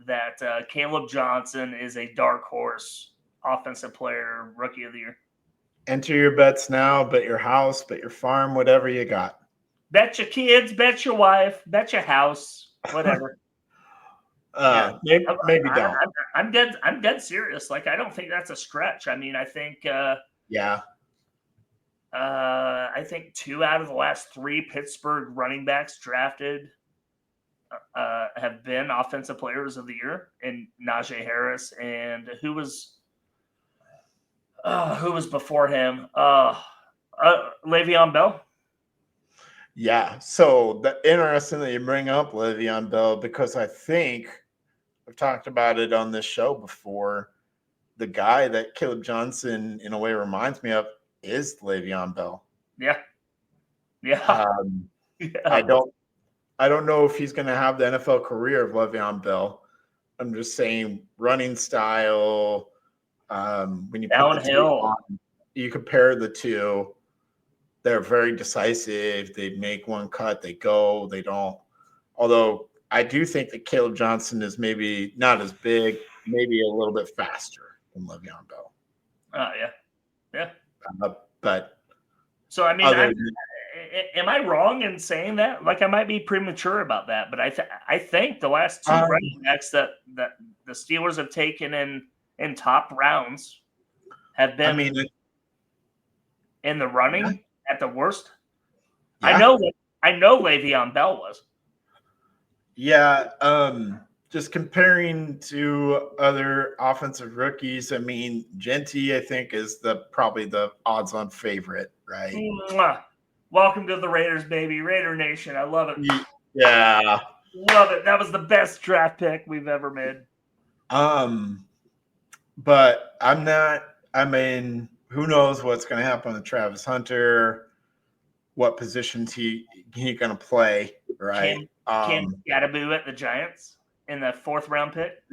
that Caleb Johnson is a dark horse offensive player, rookie of the year. Enter your bets now, bet your house, bet your farm, whatever you got. Bet your kids, bet your wife, bet your house, whatever. Maybe don't. I'm dead serious. Like, I don't think that's a stretch. I mean, I think I think 2 out of the last 3 Pittsburgh running backs drafted have been offensive players of the year, and Najee Harris, and who was before him? Le'Veon Bell. Yeah, so interesting that you bring up Le'Veon Bell, because I think I've talked about it on this show before. The guy that Caleb Johnson in a way reminds me of is Le'Veon Bell. Yeah. I don't know if he's going to have the NFL career of Le'Veon Bell. I'm just saying running style. When you downhill, you compare the two. They're very decisive. They make one cut. They go. They don't. Although I do think that Caleb Johnson is maybe not as big, maybe a little bit faster than Le'Veon Bell. Oh, yeah. But so, I mean, am I wrong in saying that? Like, I might be premature about that, but I think the last 2 running backs that the Steelers have taken in top rounds have been in the running at the worst. Yeah. I know Le'Veon Bell was. Yeah, just comparing to other offensive rookies, I mean, Genty, I think, is probably the odds-on favorite, right? Mwah. Welcome to the Raiders, baby. Raider Nation. I love it. Yeah. Love it. That was the best draft pick we've ever made. But who knows what's going to happen with Travis Hunter, what positions he going to play, right? Can Gadaboo at the Giants in the 4th round pick?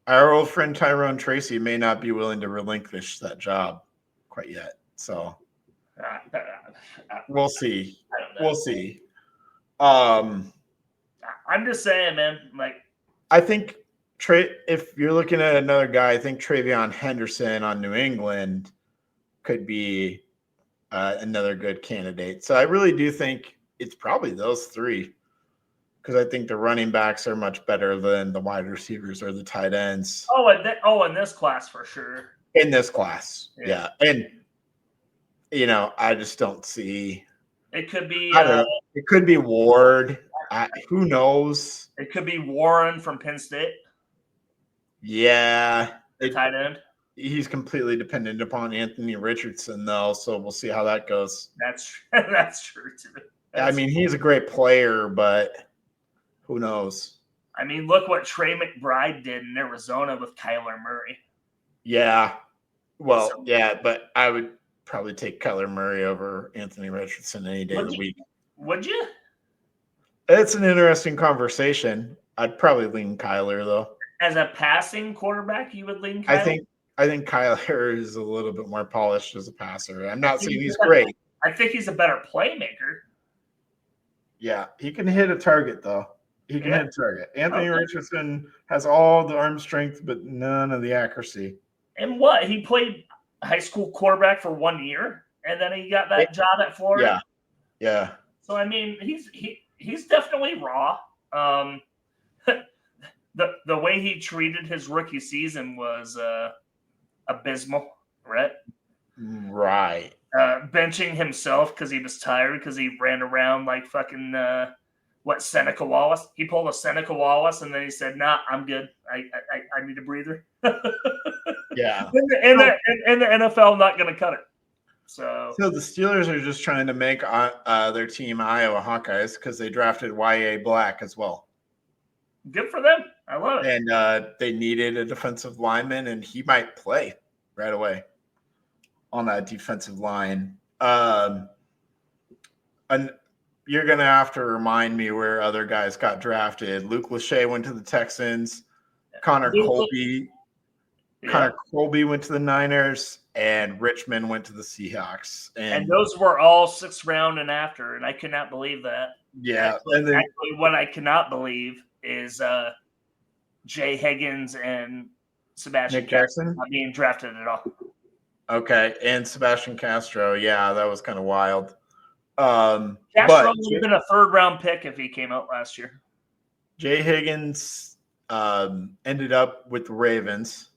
Our old friend Tyrone Tracy may not be willing to relinquish that job quite yet. So we'll see. We'll see. I'm just saying, man. Like, I think if you're looking at another guy, I think Travion Henderson on New England could be another good candidate. So I really do think it's probably those 3, because I think the running backs are much better than the wide receivers or the tight ends. In this class for sure. In this class, yeah. And I just don't see. It could be. I don't know. It could be Ward. Who knows? It could be Warren from Penn State. Yeah, tight end. he's completely dependent upon Anthony Richardson, though. So we'll see how that goes. That's true too. I mean, he's a great player, but who knows? I mean, look what Trey McBride did in Arizona with Kyler Murray. Yeah. Well, yeah, but I would probably take Kyler Murray over Anthony Richardson any day of the week. Would you? It's an interesting conversation. I'd probably lean Kyler, though. As a passing quarterback, you would lean Kyler? I think Kyler is a little bit more polished as a passer. I'm not saying he's great. I think he's a better playmaker. Yeah, he can hit a target, though. He can hit a target. Anthony Richardson has all the arm strength, but none of the accuracy. And what? He played high school quarterback for 1 year, and then he got that job at Florida? Yeah. So, I mean, he's definitely raw. The way he treated his rookie season was abysmal, right? Right. Benching himself because he was tired because he ran around like fucking Seneca Wallace. He pulled a Seneca Wallace and then he said, "Nah, I'm good. I need a breather." Yeah. And the NFL not going to cut it. So the Steelers are just trying to make their team Iowa Hawkeyes because they drafted Y.A. Black as well. Good for them. I love it. And they needed a defensive lineman, and he might play right away on that defensive line. And you're going to have to remind me where other guys got drafted. Luke Lachey went to the Texans. Connor Colby went to the Niners, and Richmond went to the Seahawks. And those were all 6th round and after, and I could not believe that. Yeah. Actually, what I cannot believe is Jay Higgins and Sebastian Jackson not being drafted at all. Okay, and Sebastian Castro. Yeah, that was kind of wild. Castro would have been a 3rd round pick if he came out last year. Jay Higgins ended up with the Ravens.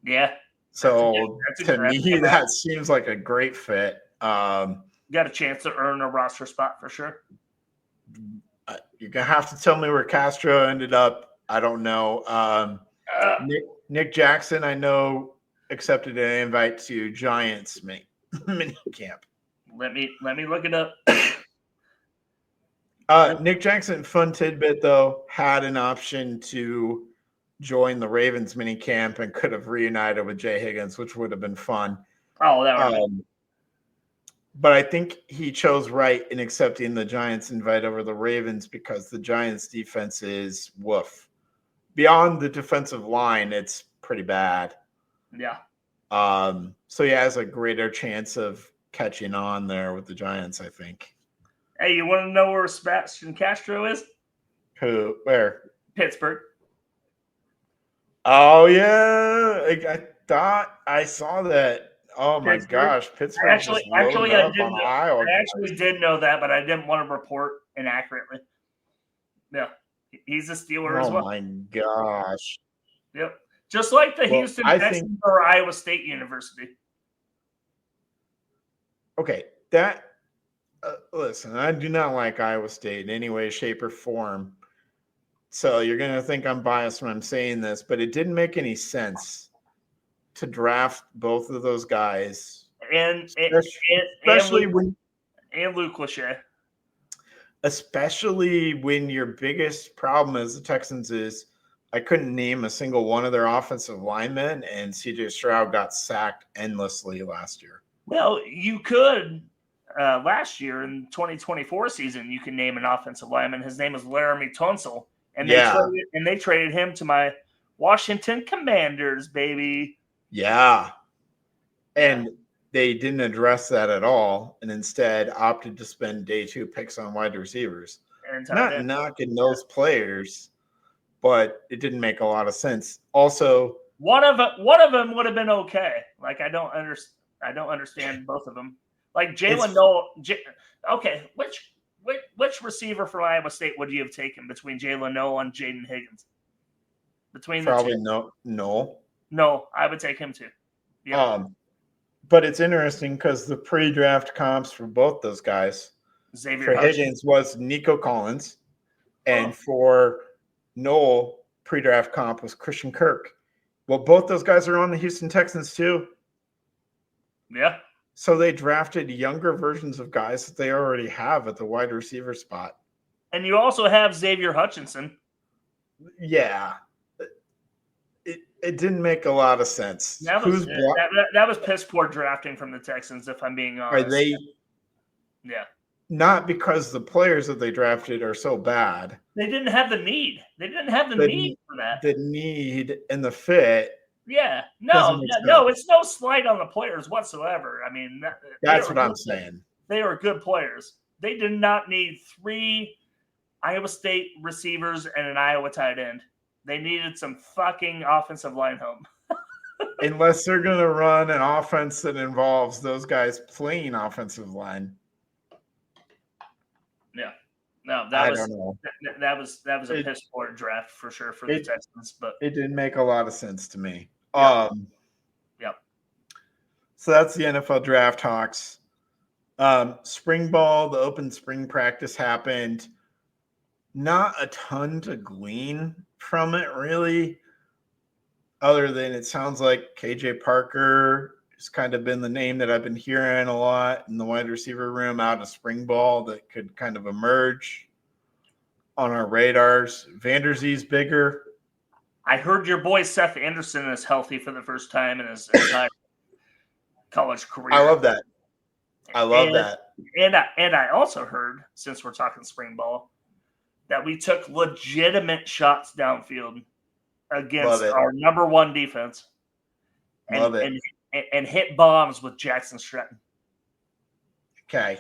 Yeah. So to me, that seems like a great fit. Got a chance to earn a roster spot for sure. You're going to have to tell me where Castro ended up. I don't know. Nick Jackson, I know, accepted an invite to Giants mini camp. Let me look it up. Nick Jackson, fun tidbit though, had an option to join the Ravens mini camp and could have reunited with Jay Higgins, which would have been fun. Oh, that would but I think he chose right in accepting the Giants invite over the Ravens because the Giants defense is woof. Beyond the defensive line, it's pretty bad. Yeah. So he has a greater chance of catching on there with the Giants, I think. Hey, you want to know where Sebastian Castro is? Who? Where? Pittsburgh. Oh, yeah. I thought I saw that. Oh, my gosh. Pittsburgh actually, I did know that, but I didn't want to report inaccurately. Yeah. He's a Steeler as well. Oh, my gosh. Yep. Just like the Houston Texans or Iowa State University. Okay. Listen, I do not like Iowa State in any way, shape, or form. So you're going to think I'm biased when I'm saying this, but it didn't make any sense to draft both of those guys. Especially when Luke Lachey. Especially when your biggest problem as the Texans is I couldn't name a single one of their offensive linemen, and CJ Stroud got sacked endlessly last year. Well, you could last year in 2024 season, you can name an offensive lineman. His name is Laramie Tunsil, and they traded him to my Washington Commanders, baby. Yeah, and they didn't address that at all, and instead opted to spend day 2 picks on wide receivers. Not knocking those players, but it didn't make a lot of sense. Also, one of them would have been okay. Like I don't understand both of them. Like Jalen Noel. Okay, which receiver from Iowa State would you have taken between Jalen Noel and Jaden Higgins? Between probably the two? Noel. No, I would take him too. Yeah. But it's interesting because the pre-draft comps for both those guys, for Higgins was Nico Collins, and for Noel, pre-draft comp was Christian Kirk. Well, both those guys are on the Houston Texans too. Yeah. So they drafted younger versions of guys that they already have at the wide receiver spot. And you also have Xavier Hutchinson. Yeah. It didn't make a lot of sense. That was piss poor drafting from the Texans, if I'm being honest. Are they? Yeah. Not because the players that they drafted are so bad. They didn't have the need. They didn't have the need for that. The need and the fit. Yeah. No, it's no slight on the players whatsoever. I mean, that's what I'm saying. They are good players. They did not need 3 Iowa State receivers and an Iowa tight end. They needed some fucking offensive line help. Unless they're going to run an offense that involves those guys playing offensive line. Yeah. No, that was a piss poor draft for sure for the Texans, but it didn't make a lot of sense to me. Yep. So that's the NFL draft talks. Spring ball, the open spring practice happened. Not a ton to glean from it, really, other than it sounds like KJ Parker has kind of been the name that I've been hearing a lot in the wide receiver room out of spring ball that could kind of emerge on our radars. Vanderzee's bigger. I heard your boy Seth Anderson is healthy for the first time in his entire college career. I love that. And I also heard, since we're talking spring ball, that we took legitimate shots downfield against our number 1 defense and hit bombs with Jackson Stratton. Okay.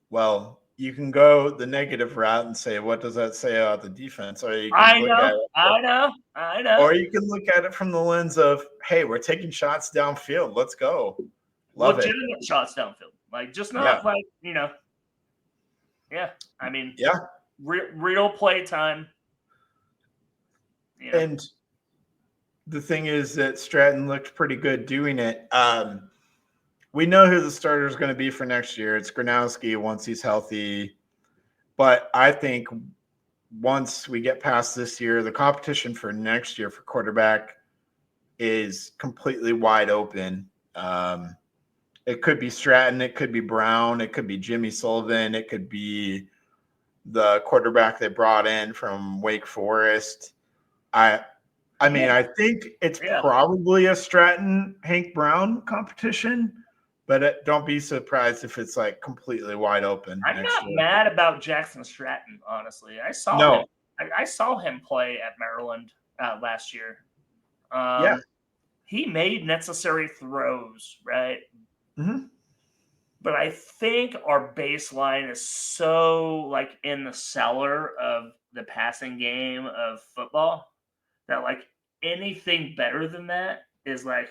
Well, you can go the negative route and say, what does that say about the defense? Or you can I know. Or you can look at it from the lens of, hey, we're taking shots downfield. Let's go. Legitimate shots downfield. Like, just not Yeah. I mean, real play time. And the thing is that Stratton looked pretty good doing it. We know who the starter is going to be for next year. It's Gronowski once he's healthy. But I think once we get past this year, the competition for next year for quarterback is completely wide open. It could be Stratton. It could be Brown. It could be Jimmy Sullivan. It could be the quarterback they brought in from Wake Forest. I think it's probably a Stratton, Hank Brown competition, but don't be surprised if it's like completely wide open. I'm not mad about Jackson Stratton, honestly. I saw him play at Maryland last year. He made necessary throws, right? Mm-hmm. But I think our baseline is so like in the cellar of the passing game of football that like anything better than that is like,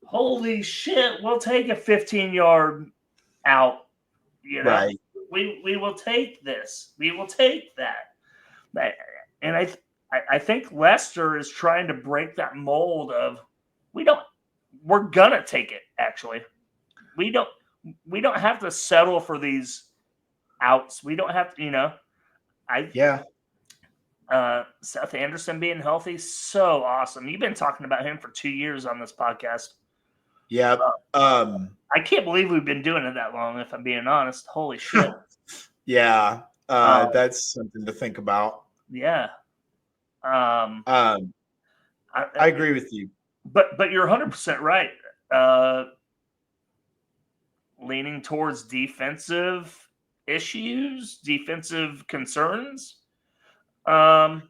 holy shit, we'll take a 15-yard out. Right. We will take this. We will take that. And I think Lester is trying to break that mold of we're gonna take it, actually. We don't have to settle for these outs. We don't have to, Seth Anderson being healthy, so awesome. You've been talking about him for 2 years on this podcast. Yeah. I can't believe we've been doing it that long, if I'm being honest. Holy shit. Yeah. That's something to think about. Yeah. I agree with you. But you're 100% right. Leaning towards defensive issues, defensive concerns. Well,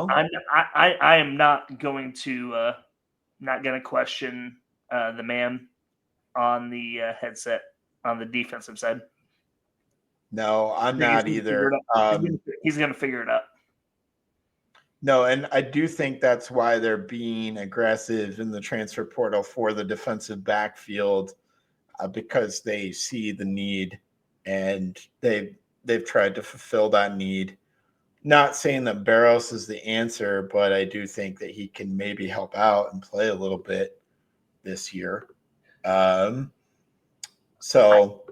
I am not going to question the man on the headset on the defensive side. No, I'm not either. He's going to figure it out. No, and I do think that's why they're being aggressive in the transfer portal for the defensive backfield, because they see the need and they've tried to fulfill that need. Not saying that Barros is the answer, but I do think that he can maybe help out and play a little bit this year. So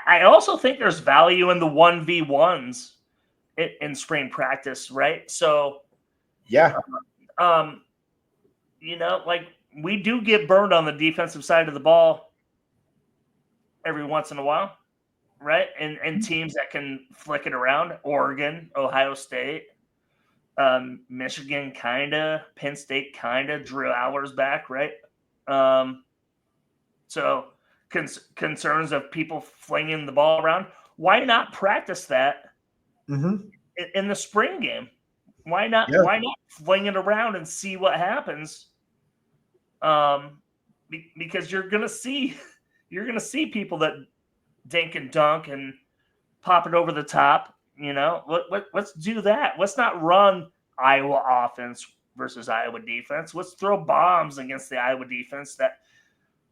I also think there's value in the 1v1s in spring practice, right? So yeah. like we do get burned on the defensive side of the ball every once in a while, right? And teams that can flick it around, Oregon, Ohio State, Michigan, kind of, Penn State, kind of, Drew Allers back, right? So concerns of people flinging the ball around. Why not practice that in the spring game? Why not? Yeah. Why not fling it around and see what happens? Because you're gonna see people that dink and dunk and pop it over the top. Let's do that. Let's not run Iowa offense versus Iowa defense. Let's throw bombs against the Iowa defense that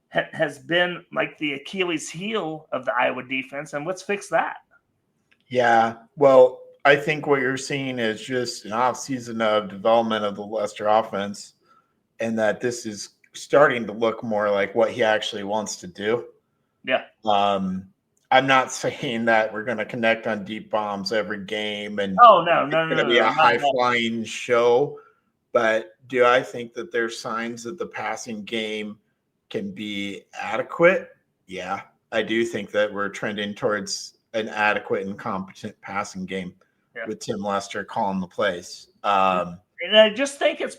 has been like the Achilles heel of the Iowa defense, and let's fix that. Yeah, well, I think what you're seeing is just an offseason of development of the Lester offense, and that this is starting to look more like what he actually wants to do. Yeah. I'm not saying that we're going to connect on deep bombs every game and no, it's going to be a high-flying show, but do I think that there's signs that the passing game can be adequate? Yeah, I do think that we're trending towards an adequate and competent passing game with Tim Lester calling the plays. And I just think it's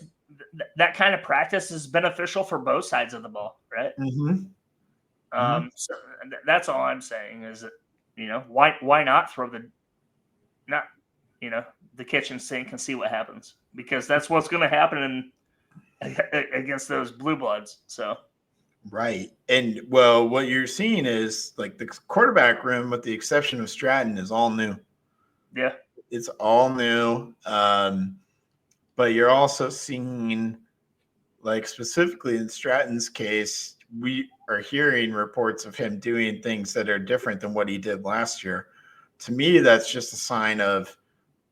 that kind of practice is beneficial for both sides of the ball, right? So that's all I'm saying is that, why not throw the kitchen sink and see what happens, because that's what's going to happen against those blue bloods. So. Right. And well, what you're seeing is like the quarterback room, with the exception of Stratton, is all new. Yeah. It's all new. But you're also seeing, like specifically in Stratton's case, we are hearing reports of him doing things that are different than what he did last year. To me, that's just a sign of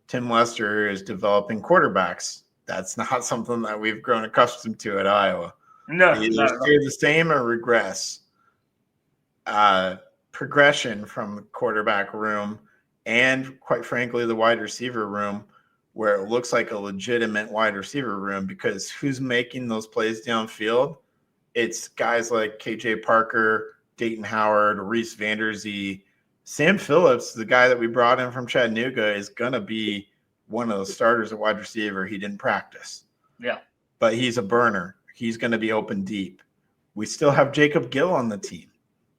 Tim Lester is developing quarterbacks. That's not something that we've grown accustomed to at Iowa. No, either stay the same or regress. Progression from the quarterback room and, quite frankly, the wide receiver room, where it looks like a legitimate wide receiver room, because who's making those plays downfield? It's guys like KJ Parker, Dayton Howard, Reese Vanderzee. Sam Phillips, the guy that we brought in from Chattanooga, is going to be one of the starters at wide receiver. He didn't practice. Yeah. But he's a burner. He's going to be open deep. We still have Jacob Gill on the team.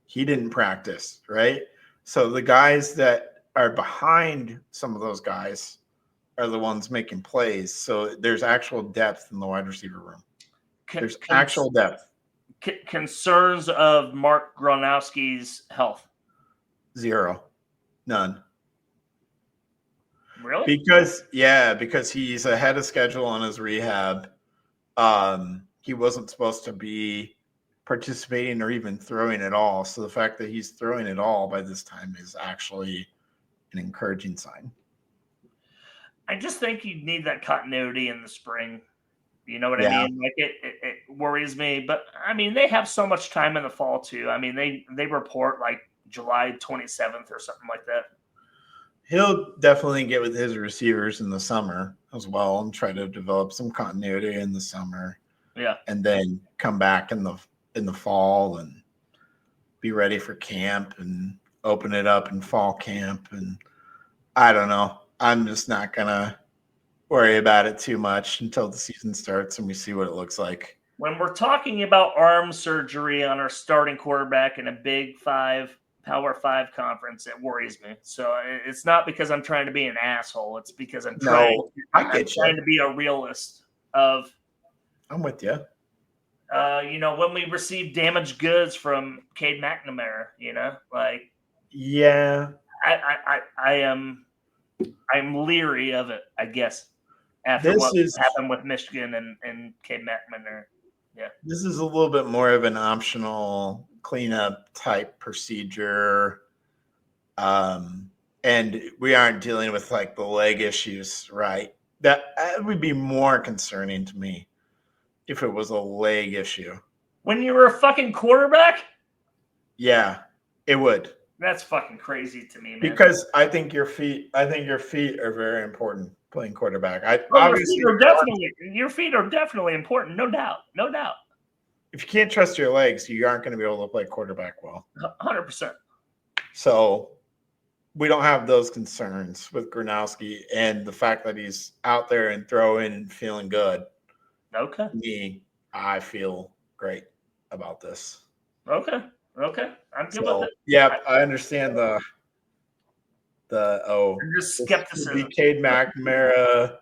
He didn't practice, right? So the guys that are behind some of those guys are the ones making plays. So there's actual depth in the wide receiver room. There's actual depth. Concerns of Mark Gronowski's health? Zero. None. Really? Because he's ahead of schedule on his rehab. He wasn't supposed to be participating or even throwing at all. So the fact that he's throwing it all by this time is actually an encouraging sign. I just think you need that continuity in the spring. You know what I mean? Like it worries me, but I mean, they have so much time in the fall too. I mean, they report like July 27th or something like that. He'll definitely get with his receivers in the summer as well and try to develop some continuity in the summer. Yeah. And then come back in the fall and be ready for camp and open it up in fall camp. And I don't know. I'm just not going to worry about it too much until the season starts and we see what it looks like. When we're talking about arm surgery on our starting quarterback in a Big Five, Power 5 conference, it worries me. So it's not because I'm trying to be an asshole. It's because I'm trying to be a realist of. I'm with you. When we receive damaged goods from Cade McNamara, yeah, I'm leery of it, I guess, after what happened with Michigan and Cade McNamara. Yeah, this is a little bit more of an optional cleanup type procedure, and we aren't dealing with like the leg issues, right? That would be more concerning to me if it was a leg issue. When you were a fucking quarterback? Yeah, it would. That's fucking crazy to me, man. Because I think your feet are very important playing quarterback. Well, Obviously, your feet are definitely important, no doubt. if you can't trust your legs, you aren't going to be able to play quarterback well. 100%. So we don't have those concerns with Gronowski, and the fact that he's out there and throwing and feeling good. Okay. I feel great about this. Okay. I'm good with it. Yeah, I understand the Just skepticism. Cade McNamara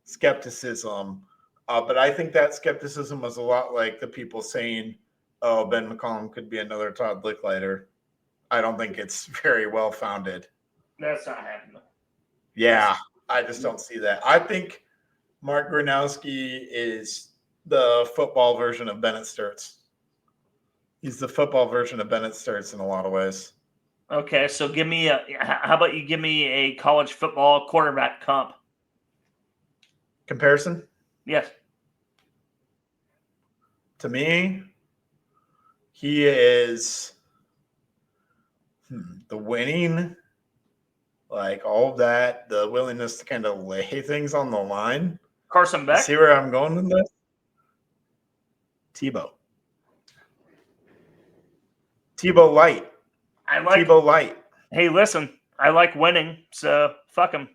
skepticism. But I think that skepticism was a lot like the people saying, oh, Ben McCollum could be another Todd Licklider. I don't think it's very well founded. That's not happening. Yeah, I just don't see that. I think Mark Gronowski is the football version of Bennett Sturts. He's the football version of Bennett Sturts in a lot of ways. Okay, so how about you give me a college football quarterback comp? Comparison? Yes. To me, he is the winning, like all of that, the willingness to kind of lay things on the line. Carson Beck? See where I'm going with this? Tebow Light. I like Tebow Light. Hey, listen, I like winning, so fuck him.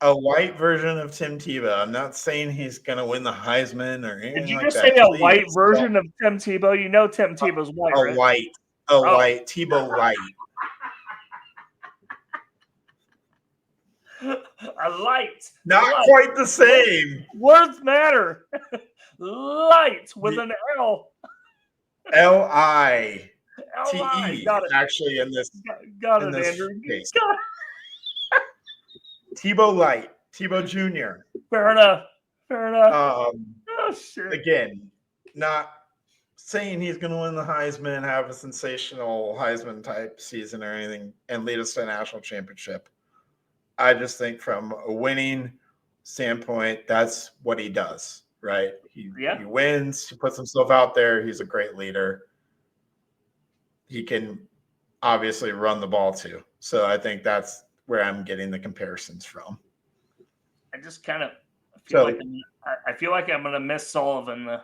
A light version of Tim Tebow. I'm not saying he's going to win the Heisman or anything. Did you like just that. say a white version of Tim Tebow? You know Tim Tebow's white, right? Light. Tebow Light. A light. Not quite the same. Words matter. Light with an L. L-I. L-I. T-E. Got it. Actually, in this Got in it, this Andrew. case. Got Tebow Light. Tebow Jr. Fair enough. Oh, shit. Again, not saying he's going to win the Heisman, have a sensational Heisman type season or anything, and lead us to a national championship. I just think from a winning standpoint, that's what he does, right? He wins, he puts himself out there, he's a great leader. He can obviously run the ball too. So I think that's where I'm getting the comparisons from. I just kind of feel like I'm going to miss Sullivan.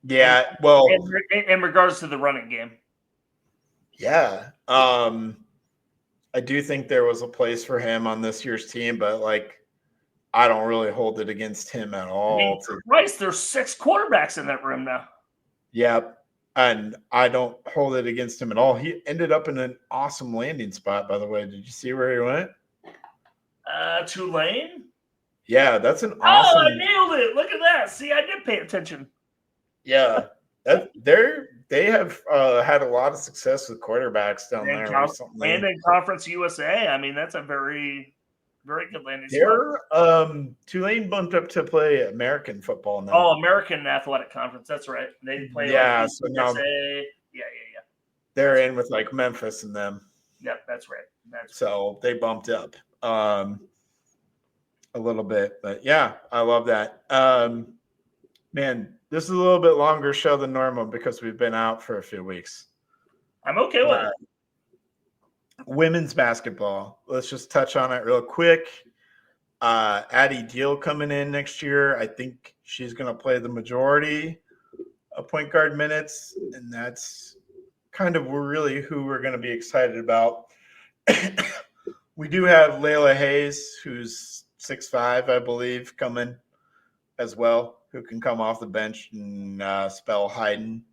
Yeah, well, in regards to the running game. Yeah. I do think there was a place for him on this year's team, but I don't really hold it against him at all. Christ, there's 6 quarterbacks in that room now. Yep. And I don't hold it against him at all. He ended up in an awesome landing spot, by the way. Did you see where he went? Tulane? Yeah, that's an awesome. Oh, I nailed it. Look at that. See, I did pay attention. Yeah. They have had a lot of success with quarterbacks down there recently. And in Conference USA. I mean, that's a very, very good landing spot. Tulane bumped up to play American football now. Oh, American Athletic Conference. That's right. They play so now USA. Yeah. They're in with Memphis and them. Yep, that's right. So they bumped up a little bit. But yeah, I love that. Man, this is a little bit longer show than normal because we've been out for a few weeks. I'm okay with it. Women's basketball. Let's just touch on it real quick. Addie Deal coming in next year. I think she's going to play the majority of point guard minutes, and that's kind of really who we're going to be excited about. We do have Layla Hayes, who's 6'5", I believe, coming as well, who can come off the bench and spell Hayden.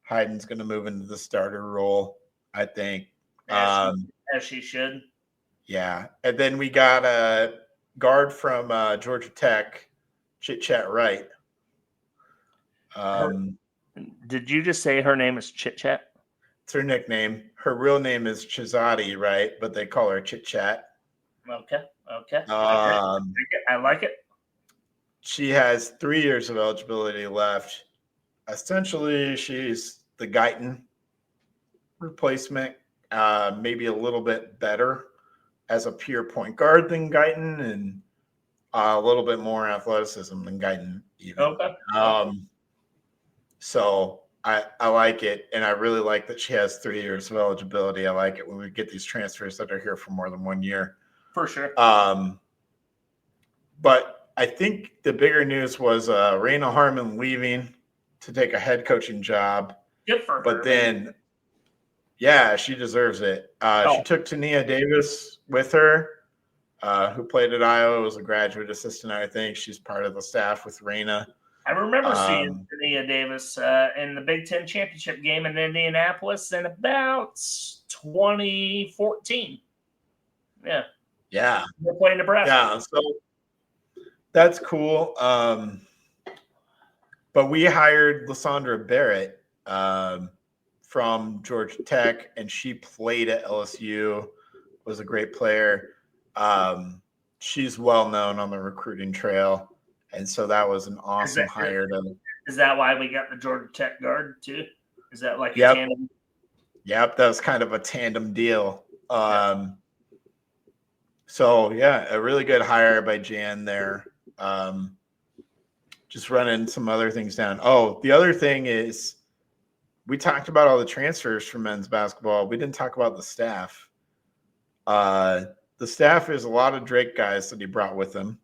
Hayden's going to move into the starter role, I think. As she should. Yeah. And then we got a guard from Georgia Tech, Chit Chat Wright. Did you just say her name is Chit Chat? It's her nickname. Her real name is Chizadi, right? But they call her Chit Chat. Okay. I like it. She has 3 years of eligibility left. Essentially, she's the Guyton replacement, maybe a little bit better as a pure point guard than Guyton, and a little bit more athleticism than Guyton even. Okay. So I like it, and I really like that she has 3 years of eligibility. I like it when we get these transfers that are here for more than 1 year. For sure. But I think the bigger news was Raina Harmon leaving to take a head coaching job. Good for her. But then, yeah, she deserves it. She took Tania Davis with her, who played at Iowa, was a graduate assistant, I think. She's part of the staff with Raina. I remember seeing Tania Davis in the Big Ten championship game in Indianapolis in about 2014. Yeah. Yeah. We're playing Nebraska. Yeah, so that's cool. But we hired Lysandra Barrett from Georgia Tech, and she played at LSU, was a great player. She's well known on the recruiting trail, and so that was an awesome hire. Is that why we got the Georgia Tech guard too? Is that like a tandem? Yep, that was kind of a tandem deal. So yeah, a really good hire by Jan there. Just running some other things down. Oh, the other thing is we talked about all the transfers for men's basketball. We didn't talk about the staff. The staff is a lot of Drake guys that he brought with him.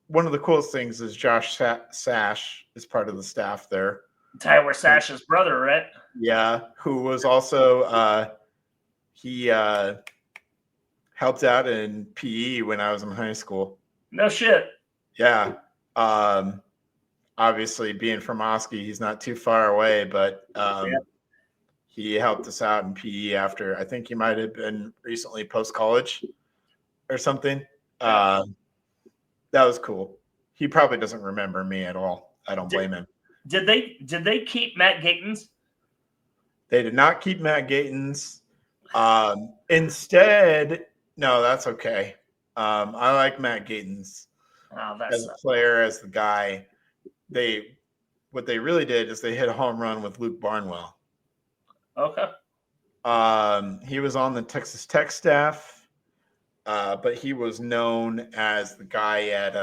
One of the coolest things is Josh Sash is part of the staff there. Tyler Sash's brother, right? Yeah, who was also he helped out in PE when I was in high school. No shit. Yeah. Obviously, being from Oski, he's not too far away, but he helped us out in PE after. I think he might have been recently post-college or something. That was cool. He probably doesn't remember me at all. I don't blame him. Did they keep Matt Gatens? They did not keep Matt Gatens. Instead, no, that's okay. I like Matt Gatens as a player, as the guy. What they really did is they hit a home run with Luke Barnwell. Okay. He was on the Texas Tech staff, but he was known as the guy at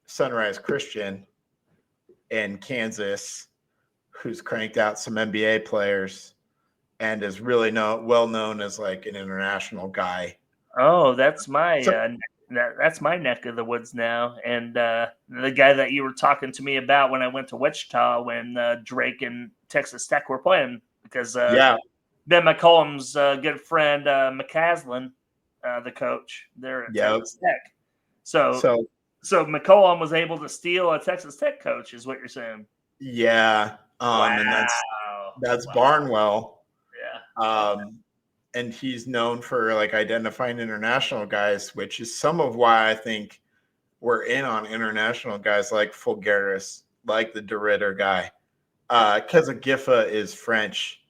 Sunrise Christian in Kansas, who's cranked out some NBA players and is really well known as like an international guy. Oh, that's my that's my neck of the woods now. And the guy that you were talking to me about when I went to Wichita when Drake and Texas Tech were playing, because Ben McCollum's good friend McCaslin, the coach there at Texas Tech. So McCollum was able to steal a Texas Tech coach, is what you're saying? Yeah. Wow. And that's Barnwell. Yeah. And he's known for like identifying international guys, which is some of why I think we're in on international guys like Fulgaris, like the DeRitter guy, because Gifa is French.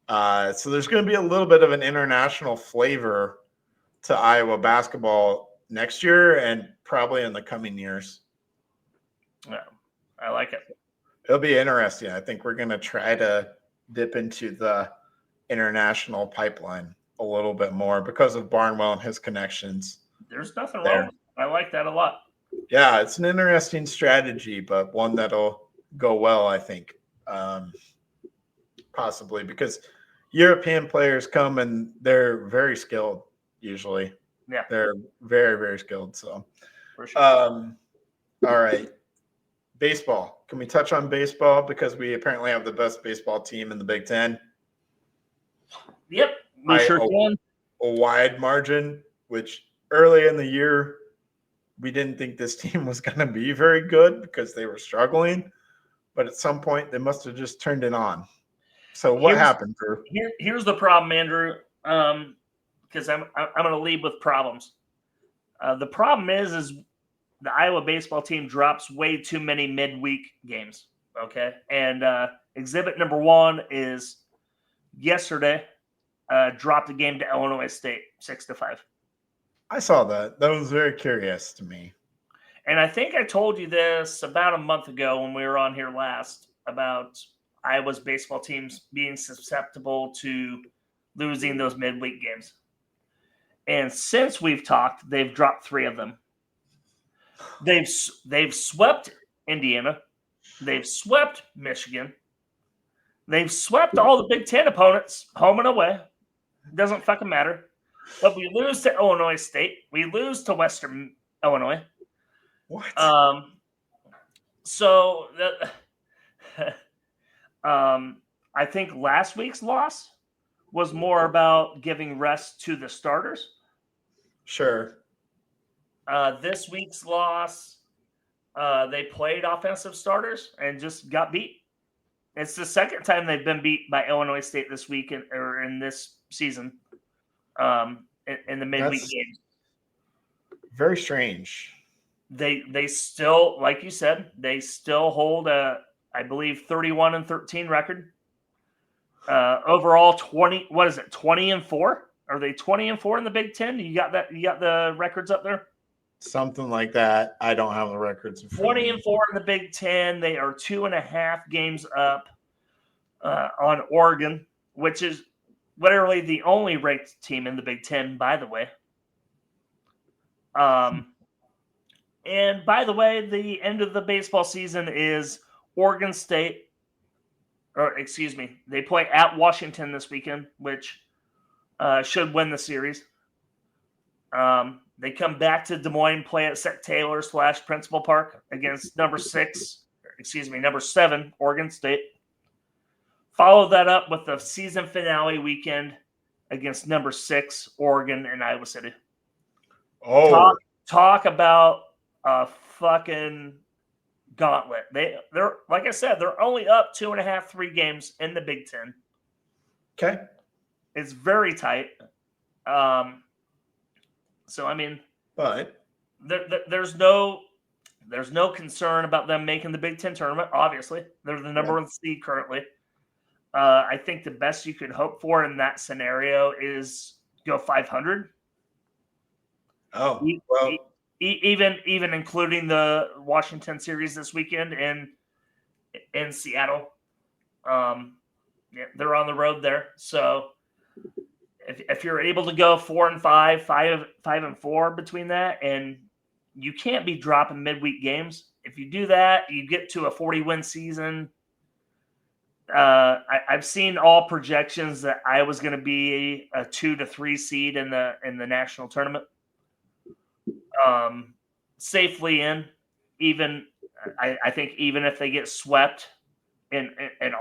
So there's going to be a little bit of an international flavor to Iowa basketball next year and probably in the coming years. Yeah, I like it. It'll be interesting. I think we're going to try to dip into the international pipeline a little bit more because of Barnwell and his connections. There's nothing wrong. I like that a lot. Yeah, it's an interesting strategy, but one that'll go well, I think, possibly, because European players come and they're very skilled usually. Yeah, they're very, very skilled. So, for sure. All right, baseball. Can we touch on baseball because we apparently have the best baseball team in the Big Ten? Yep, we sure can. A wide margin, which early in the year we didn't think this team was going to be very good because they were struggling, but at some point they must have just turned it on. So what happened, Drew? Here's the problem, Andrew, because I'm going to lead with problems. The problem is the Iowa baseball team drops way too many midweek games, okay? And exhibit number one is yesterday dropped a game to Illinois State 6-5. I saw that. That was very curious to me. And I think I told you this about a month ago when we were on here last about Iowa's baseball teams being susceptible to losing those midweek games. And since we've talked, they've dropped 3 of them. They've swept Indiana. They've swept Michigan. They've swept all the Big Ten opponents home and away. Doesn't fucking matter. But we lose to Illinois State. We lose to Western Illinois. What? So I think last week's loss was more about giving rest to the starters. Sure. This week's loss, they played offensive starters and just got beat. It's the second time they've been beat by Illinois State this week or in this season in the midweek games. Very strange. They still, like you said, they still hold a, I believe, 31-13 record. Overall, 20. What is it? 20-4? Are they 20-4 in the Big Ten? You got that? You got the records up there? Something like that. I don't have the records. 20-4 in the Big Ten. They are 2.5 games up on Oregon, which is literally the only ranked team in the Big Ten, by the way. And by the way, the end of the baseball season is Oregon State, or excuse me, they play at Washington this weekend, which should win the series. They come back to Des Moines, play at Seth Taylor / Principal Park against number 7, Oregon State. Follow that up with the season finale weekend against number 6, Oregon and Iowa City. Oh, Talk about a fucking gauntlet. They're like I said, they're only up 2.5, 3 games in the Big Ten. okay. It's very tight. So I mean, But there's no concern about them making the Big Ten tournament. Obviously, they're the number 1 seed currently. I think the best you could hope for in that scenario is go 500. oh well, Even including the Washington series this weekend in Seattle. They're on the road there. So if you're able to go 4-5, 5-4 between that, and you can't be dropping midweek games. If you do that, you get to a 40-win season. I've seen all projections that I was going to be a 2 to 3 seed in the national tournament. Safely in, even I think even if they get swept in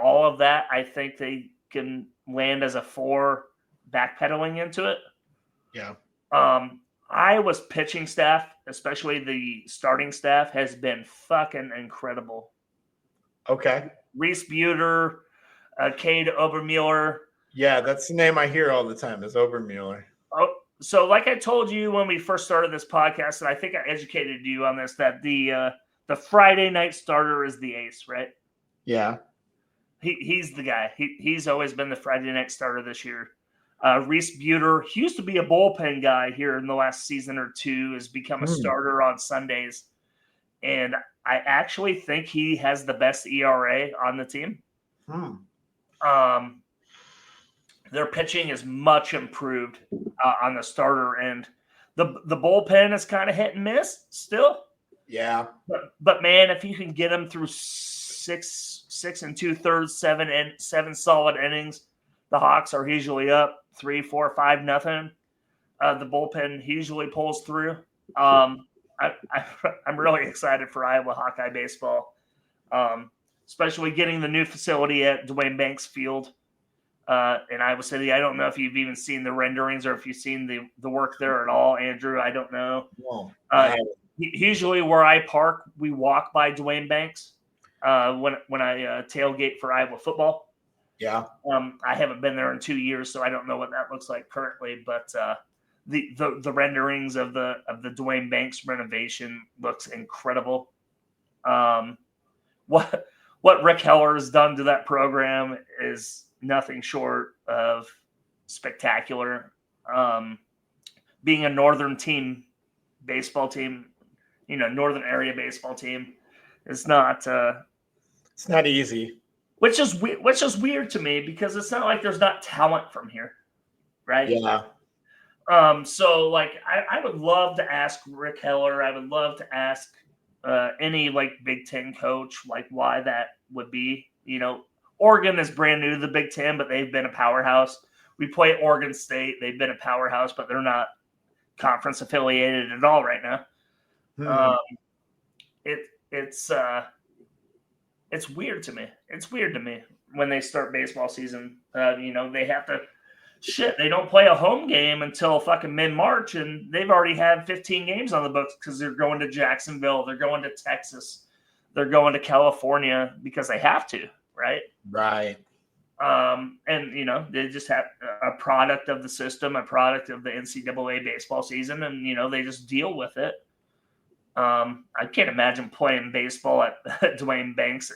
all of that, I think they can land as a 4 backpedaling into it. yeah. Iowa's pitching staff, especially the starting staff, has been fucking incredible. Okay. Reese Buter, Cade Obermueller. Yeah, that's the name I hear all the time is Obermueller. Oh, so like I told you when we first started this podcast, and I think I educated you on this, that the Friday night starter is the ace, right? Yeah. He's the guy. He's always been the Friday night starter this year. Reese Buter, he used to be a bullpen guy here in the last season or two, has become a starter on Sundays. And I actually think he has the best ERA on the team. Their pitching is much improved on the starter end. The bullpen is kind of hit and miss still. Yeah. But man, if you can get them through 6 2/3, 7 solid innings, the Hawks are usually up 3-4-5-0. The bullpen usually pulls through. I'm really excited for Iowa Hawkeye baseball, especially getting the new facility at Dwayne Banks Field in Iowa City. I don't know if you've even seen the renderings or if you've seen the work there at all, Andrew. I don't know. Well, Usually where I park, we walk by Dwayne Banks when I tailgate for Iowa football. yeah. I haven't been there in 2 years, so I don't know what that looks like currently. But the renderings of the Dwayne Banks renovation looks incredible. What Rick Heller has done to that program is nothing short of spectacular. Being a northern baseball team, northern area baseball team, is not. It's not easy. Which is weird to me because it's not like there's not talent from here, right? Yeah. So like I would love to ask Rick Heller. I would love to ask any like Big Ten coach like why that would be. Oregon is brand new to the Big Ten, but they've been a powerhouse. We play Oregon State. They've been a powerhouse, but they're not conference affiliated at all right now. It's weird to me. It's weird to me when they start baseball season. They have to they don't play a home game until fucking mid-March, and they've already had 15 games on the books because they're going to Jacksonville, they're going to Texas, they're going to California because they have to, right? Right. They just have a product of the system, a product of the NCAA baseball season, and they just deal with it. I can't imagine playing baseball at Dwayne Banks,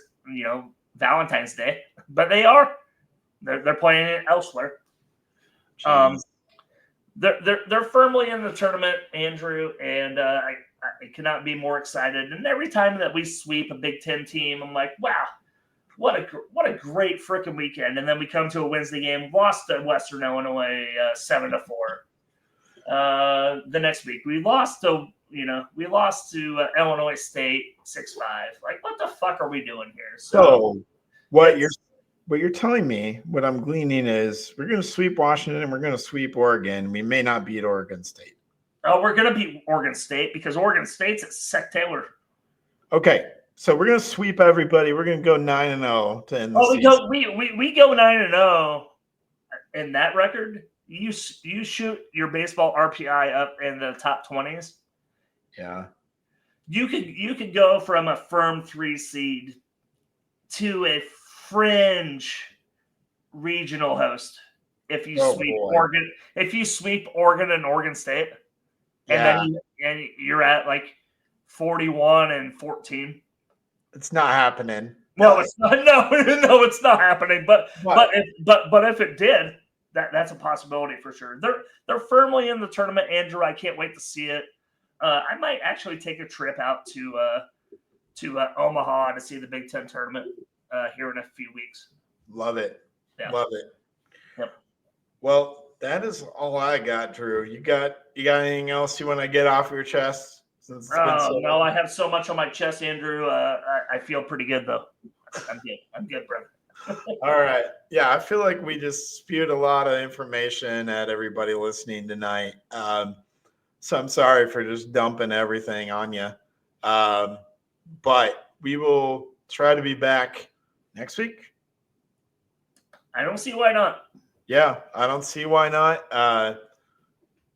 Valentine's Day, but they are. They're playing it elsewhere. They're firmly in the tournament, Andrew, and I cannot be more excited. And every time that we sweep a Big Ten team, I'm like, wow, what a great freaking weekend. And then we come to a Wednesday game, lost to Western Illinois 7-4. The next week we lost to Illinois State 6-5. Like, what the fuck are we doing here? So what you're telling me, what I'm gleaning is we're going to sweep Washington and we're going to sweep Oregon. We may not beat Oregon State. Oh, we're going to beat Oregon State because Oregon State's at Sec Taylor. Okay, so we're going to sweep everybody. We're going to go 9-0 to end the season. We go 9-0 in that record. You shoot your baseball RPI up in the top 20s. Yeah. You could go from a firm 3 seed to a fringe regional host if you sweep Oregon. If you sweep Oregon and Oregon State, and you're at like 41-14. It's not happening. No, it's not. No, it's not happening. But if it did, that's a possibility for sure. They're firmly in the tournament, Andrew. I can't wait to see it. I might actually take a trip out to Omaha to see the Big Ten tournament here in a few weeks. Love it. Yeah. Love it. Yep. Well, that is all I got, Drew. You got anything else you want to get off your chest? No, I have so much on my chest, Andrew. I feel pretty good though. I'm good, brother. All right. Yeah, I feel like we just spewed a lot of information at everybody listening tonight. So I'm sorry for just dumping everything on you. But we will try to be back next week. I don't see why not. Yeah, I don't see why not.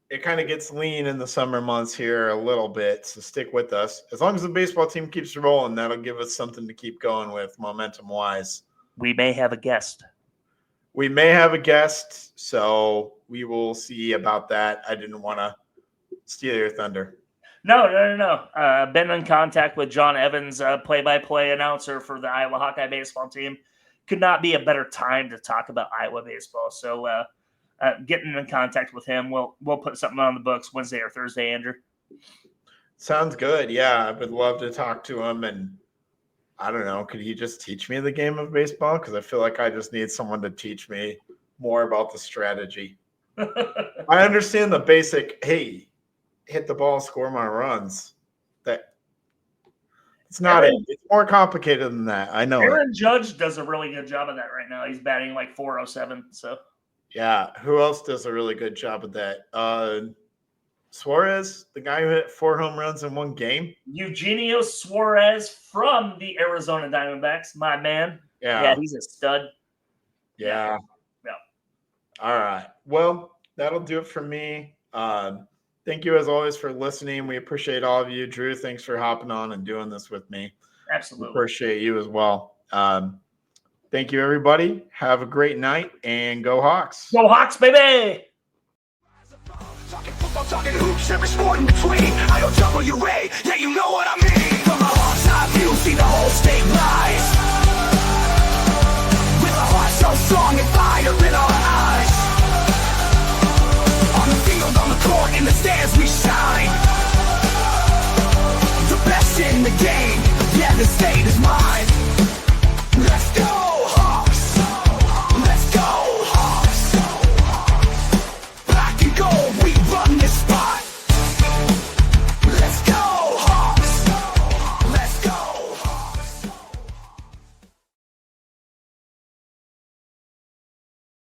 It kind of gets lean in the summer months here a little bit, so stick with us. As long as the baseball team keeps rolling, that'll give us something to keep going with momentum-wise. We may have a guest. So we will see about that. I didn't want to steal your thunder. No. Been in contact with John Evans, play-by-play announcer for the Iowa Hawkeye baseball team. Could not be a better time to talk about Iowa baseball. So getting in contact with him, we'll put something on the books Wednesday or Thursday, Andrew. Sounds good. Yeah, I would love to talk to him. And I don't know, could he just teach me the game of baseball? Because I feel like I just need someone to teach me more about the strategy. I understand the basic, hey, hit the ball, score my runs. That it's not it. It's more complicated than that. I know. Aaron Judge does a really good job of that right now. He's batting like 407. So yeah, who else does a really good job of that? Suarez, the guy who hit 4 home runs in one game. Eugenio Suarez from the Arizona Diamondbacks, my man. Yeah, he's a stud. Yeah. All right. Well, that'll do it for me. Thank you, as always, for listening. We appreciate all of you. Drew, thanks for hopping on and doing this with me. Absolutely. Appreciate you as well. Thank you, everybody. Have a great night, and go Hawks. Go Hawks, baby! Talking football, talking hoops, every sport in between. IOWA, yeah, you know what I mean. From a hawk's eye view, see the whole state rise. With a heart so strong and fire in our eyes. On the field, on the court, in the stands, we shine. The best in the game, yeah, the state is mine.